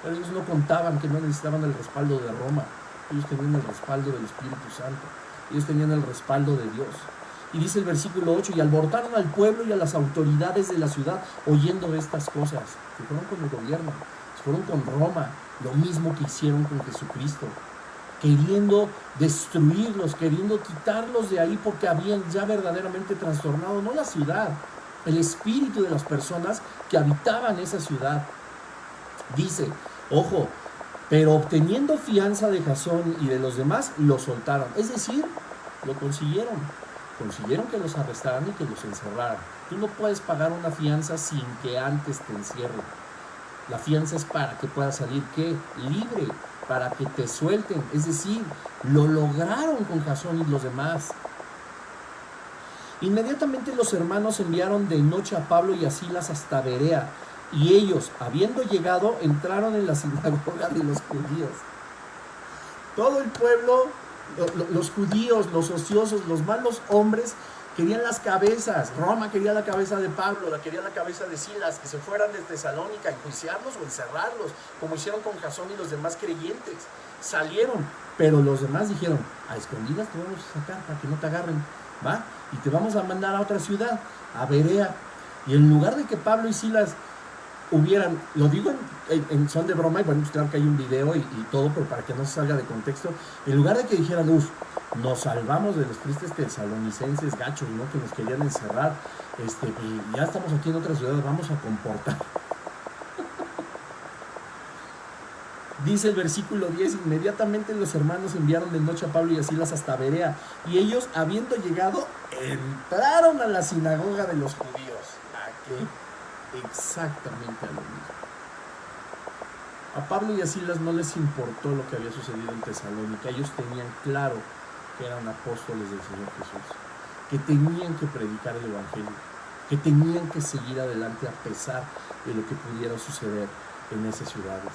ellos no contaban que no necesitaban el respaldo de Roma. Ellos tenían el respaldo del Espíritu Santo, ellos tenían el respaldo de Dios. Y dice el versículo 8, y alborotaron al pueblo y a las autoridades de la ciudad oyendo estas cosas. Se fueron con el gobierno, se fueron con Roma, lo mismo que hicieron con Jesucristo, queriendo destruirlos, queriendo quitarlos de ahí, porque habían ya verdaderamente trastornado no la ciudad, el espíritu de las personas que habitaban esa ciudad. Dice, ojo, pero obteniendo fianza de Jasón y de los demás, lo soltaron. Es decir, lo consiguieron. Consiguieron que los arrestaran y que los encerraran. Tú no puedes pagar una fianza sin que antes te encierren. La fianza es para que puedas salir, ¿qué? Libre, para que te suelten. Es decir, lo lograron con Jasón y los demás. Inmediatamente los hermanos enviaron de noche a Pablo y a Silas hasta Berea, y ellos, habiendo llegado, entraron en la sinagoga de los judíos. Todo el pueblo, los judíos, los ociosos, los malos hombres, querían las cabezas. Roma quería la cabeza de Pablo, quería la cabeza de Silas, que se fueran de Tesalónica a enjuiciarlos o encerrarlos, como hicieron con Jasón y los demás creyentes. Salieron, pero los demás dijeron, a escondidas te vamos a sacar para que no te agarren, ¿va? Y te vamos a mandar a otra ciudad, a Berea. Y en lugar de que Pablo y Silas hubieran, lo digo en son de broma, y bueno, pues claro que hay un video y todo, pero para que no se salga de contexto, en lugar de que dijeran, nos salvamos de los tristes tesalonicenses gachos, ¿no? Que nos querían encerrar, y ya estamos aquí en otra ciudad, vamos a comportar. Dice el versículo 10, inmediatamente los hermanos enviaron de noche a Pablo y a Silas hasta Berea, y ellos, habiendo llegado, entraron a la sinagoga de los judíos. ¿A qué? Exactamente a lo mismo. A Pablo y a Silas no les importó lo que había sucedido en Tesalónica. Ellos tenían claro que eran apóstoles del Señor Jesús, que tenían que predicar el Evangelio, que tenían que seguir adelante a pesar de lo que pudiera suceder en esas ciudades.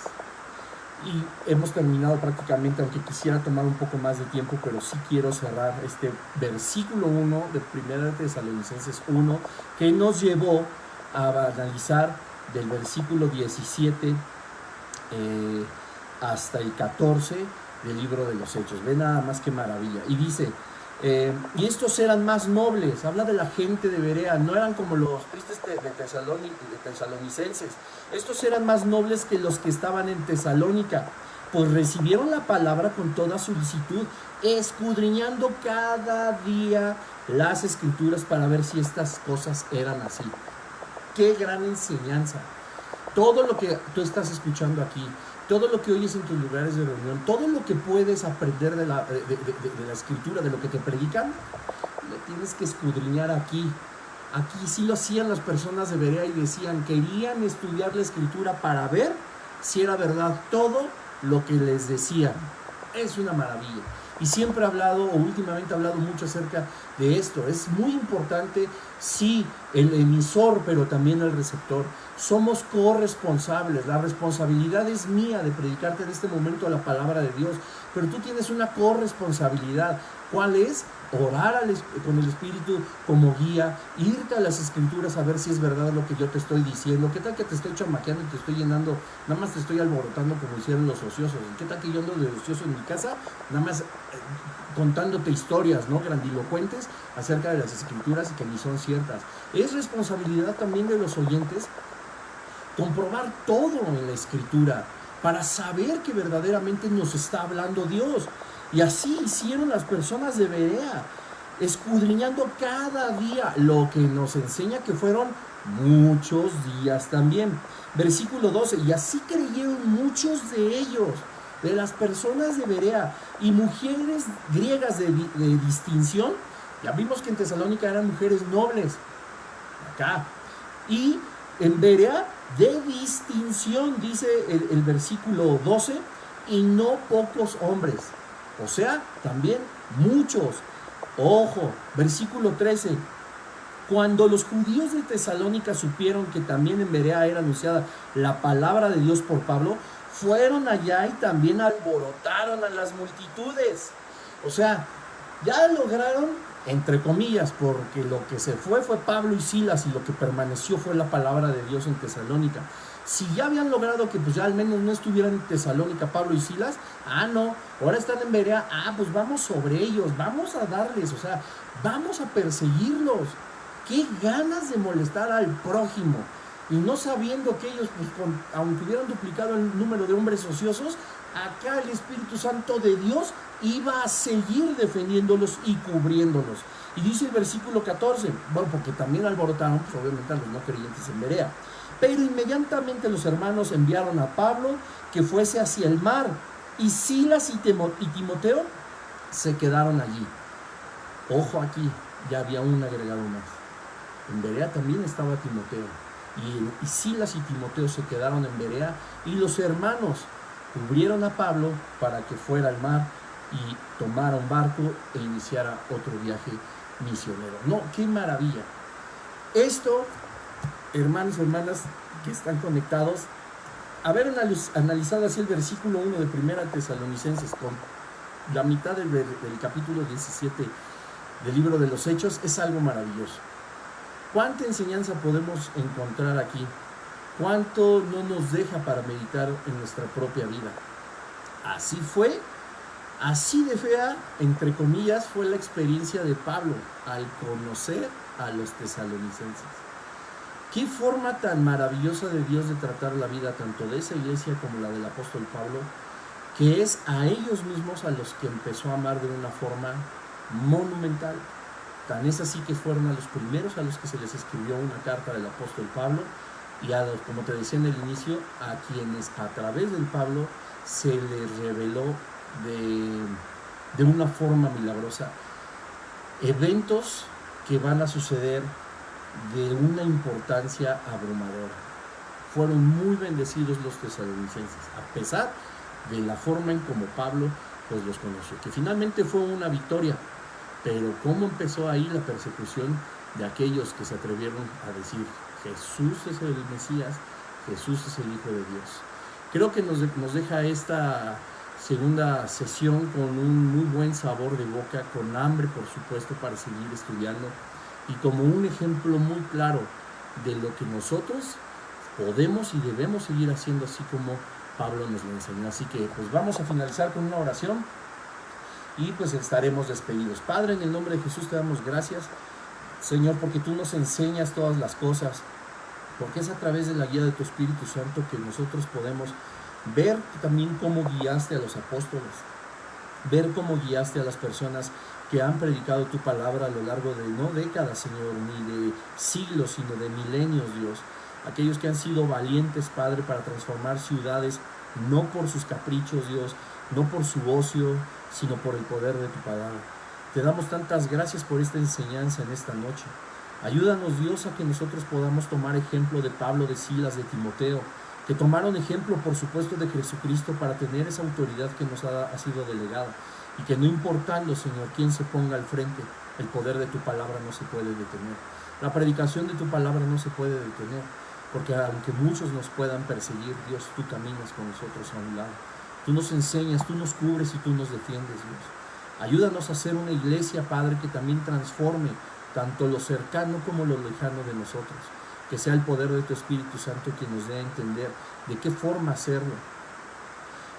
Y hemos terminado prácticamente, aunque quisiera tomar un poco más de tiempo, pero sí quiero cerrar este versículo 1 de 1 Tesalonicenses 1, que nos llevó a analizar del versículo 17 hasta el 14 del libro de los Hechos. Ve nada más que maravilla. Y dice, y estos eran más nobles, habla de la gente de Berea, no eran como los tristes de tesalonicenses, estos eran más nobles que los que estaban en Tesalónica, pues recibieron la palabra con toda solicitud, escudriñando cada día las escrituras para ver si estas cosas eran así. Qué gran enseñanza. Todo lo que tú estás escuchando aquí, todo lo que oyes en tus lugares de reunión, todo lo que puedes aprender de la escritura, de lo que te predican, lo tienes que escudriñar aquí. Aquí sí lo hacían las personas de Berea y decían, querían estudiar la escritura para ver si era verdad todo lo que les decían. Es una maravilla. Y siempre he hablado, o últimamente he hablado mucho acerca de esto. Es muy importante, sí, el emisor, pero también el receptor. Somos corresponsables. La responsabilidad es mía de predicarte en este momento la palabra de Dios. Pero tú tienes una corresponsabilidad. ¿Cuál es? Orar con el Espíritu como guía, irte a las Escrituras a ver si es verdad lo que yo te estoy diciendo. ¿Qué tal que te estoy chamaqueando y te estoy llenando, nada más te estoy alborotando como hicieron los ociosos? ¿Qué tal que yo ando de ocioso en mi casa, nada más contándote historias, ¿no?, grandilocuentes acerca de las Escrituras y que ni son ciertas? Es responsabilidad también de los oyentes comprobar todo en la Escritura para saber que verdaderamente nos está hablando Dios. Y así hicieron las personas de Berea, escudriñando cada día, lo que nos enseña que fueron muchos días también. Versículo 12, y así creyeron muchos de ellos, de las personas de Berea, y mujeres griegas de distinción. Ya vimos que en Tesalónica eran mujeres nobles, acá, y en Berea de distinción, dice el versículo 12, y no pocos hombres. O sea, también muchos. Ojo, versículo 13. Cuando los judíos de Tesalónica supieron que también en Berea era anunciada la palabra de Dios por Pablo, fueron allá y también alborotaron a las multitudes. O sea, ya lograron, entre comillas, porque lo que se fue Pablo y Silas y lo que permaneció fue la palabra de Dios en Tesalónica. Si ya habían logrado que pues ya al menos no estuvieran en Tesalónica Pablo y Silas, no, ahora están en Berea, pues vamos sobre ellos, vamos a darles, o sea, vamos a perseguirlos. Qué ganas de molestar al prójimo, y no sabiendo que ellos, pues, aunque hubieran duplicado el número de hombres ociosos, acá el Espíritu Santo de Dios iba a seguir defendiéndolos y cubriéndolos. Y dice el versículo 14, bueno, porque también alborotaron, pues obviamente a los no creyentes en Berea. Pero inmediatamente los hermanos enviaron a Pablo que fuese hacia el mar, y Silas y Timoteo se quedaron allí. Ojo aquí, ya había un agregado más. En Berea también estaba Timoteo, y Silas y Timoteo se quedaron en Berea, y los hermanos cubrieron a Pablo para que fuera al mar y tomara un barco e iniciara otro viaje misionero. No, qué maravilla. Esto, hermanos y hermanas que están conectados, haber analizado así el versículo 1 de Primera Tesalonicenses con la mitad del capítulo 17 del libro de los Hechos, es algo maravilloso. ¿Cuánta enseñanza podemos encontrar aquí? ¿Cuánto no nos deja para meditar en nuestra propia vida? Así fue, así de fea, entre comillas, fue la experiencia de Pablo al conocer a los tesalonicenses. Qué forma tan maravillosa de Dios de tratar la vida tanto de esa iglesia como la del apóstol Pablo, que es a ellos mismos a los que empezó a amar de una forma monumental. Tan es así que fueron a los primeros a los que se les escribió una carta del apóstol Pablo, y a los, como te decía en el inicio, a quienes a través del Pablo se les reveló de una forma milagrosa eventos que van a suceder de una importancia abrumadora. Fueron muy bendecidos los tesalonicenses, a pesar de la forma en como Pablo pues los conoció, que finalmente fue una victoria. Pero cómo empezó ahí la persecución de aquellos que se atrevieron a decir: Jesús es el Mesías, Jesús es el Hijo de Dios. Creo que nos deja esta segunda sesión con un muy buen sabor de boca, con hambre por supuesto para seguir estudiando, y como un ejemplo muy claro de lo que nosotros podemos y debemos seguir haciendo así como Pablo nos lo enseñó. Así que pues vamos a finalizar con una oración y pues estaremos despedidos. Padre, en el nombre de Jesús te damos gracias, Señor, porque tú nos enseñas todas las cosas, porque es a través de la guía de tu Espíritu Santo que nosotros podemos ver también cómo guiaste a los apóstoles, ver cómo guiaste a las personas que han predicado tu palabra a lo largo de no décadas, Señor, ni de siglos, sino de milenios, Dios. Aquellos que han sido valientes, Padre, para transformar ciudades, no por sus caprichos, Dios, no por su ocio, sino por el poder de tu palabra. Te damos tantas gracias por esta enseñanza en esta noche. Ayúdanos, Dios, a que nosotros podamos tomar ejemplo de Pablo, de Silas, de Timoteo, que tomaron ejemplo, por supuesto, de Jesucristo para tener esa autoridad que nos ha sido delegada. Y que no importando, Señor, quién se ponga al frente, el poder de tu palabra no se puede detener. La predicación de tu palabra no se puede detener, porque aunque muchos nos puedan perseguir, Dios, tú caminas con nosotros a un lado. Tú nos enseñas, tú nos cubres y tú nos defiendes, Dios. Ayúdanos a ser una iglesia, Padre, que también transforme tanto lo cercano como lo lejano de nosotros. Que sea el poder de tu Espíritu Santo quien nos dé a entender de qué forma hacerlo.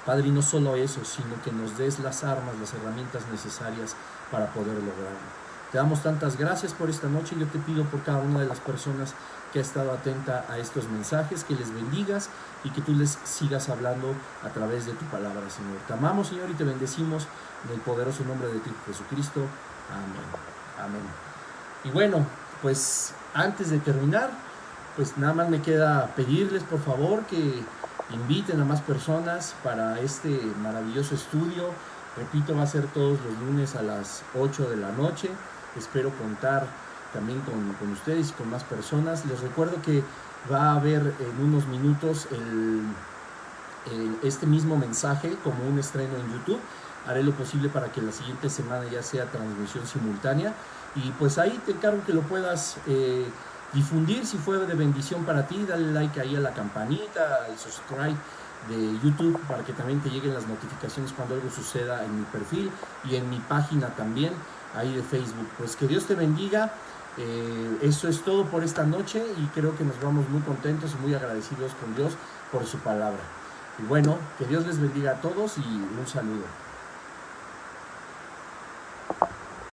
Padre, y no solo eso, sino que nos des las armas, las herramientas necesarias para poder lograrlo. Te damos tantas gracias por esta noche. Yo te pido por cada una de las personas que ha estado atenta a estos mensajes, que les bendigas y que tú les sigas hablando a través de tu palabra, Señor. Te amamos, Señor, y te bendecimos en el poderoso nombre de ti, Jesucristo. Amén. Amén. Y bueno, pues antes de terminar, pues nada más me queda pedirles, por favor, que inviten a más personas para este maravilloso estudio. Repito, va a ser todos los lunes a las 8 de la noche. Espero contar también con ustedes y con más personas. Les recuerdo que va a haber en unos minutos este mismo mensaje como un estreno en YouTube. Haré lo posible para que la siguiente semana ya sea transmisión simultánea. Y pues ahí te encargo que lo puedas difundir si fue de bendición para ti. Dale like ahí a la campanita, al subscribe de YouTube para que también te lleguen las notificaciones cuando algo suceda en mi perfil y en mi página también ahí de Facebook. Pues que Dios te bendiga. Eso es todo por esta noche y creo que nos vamos muy contentos y muy agradecidos con Dios por su palabra. Y bueno, que Dios les bendiga a todos y un saludo.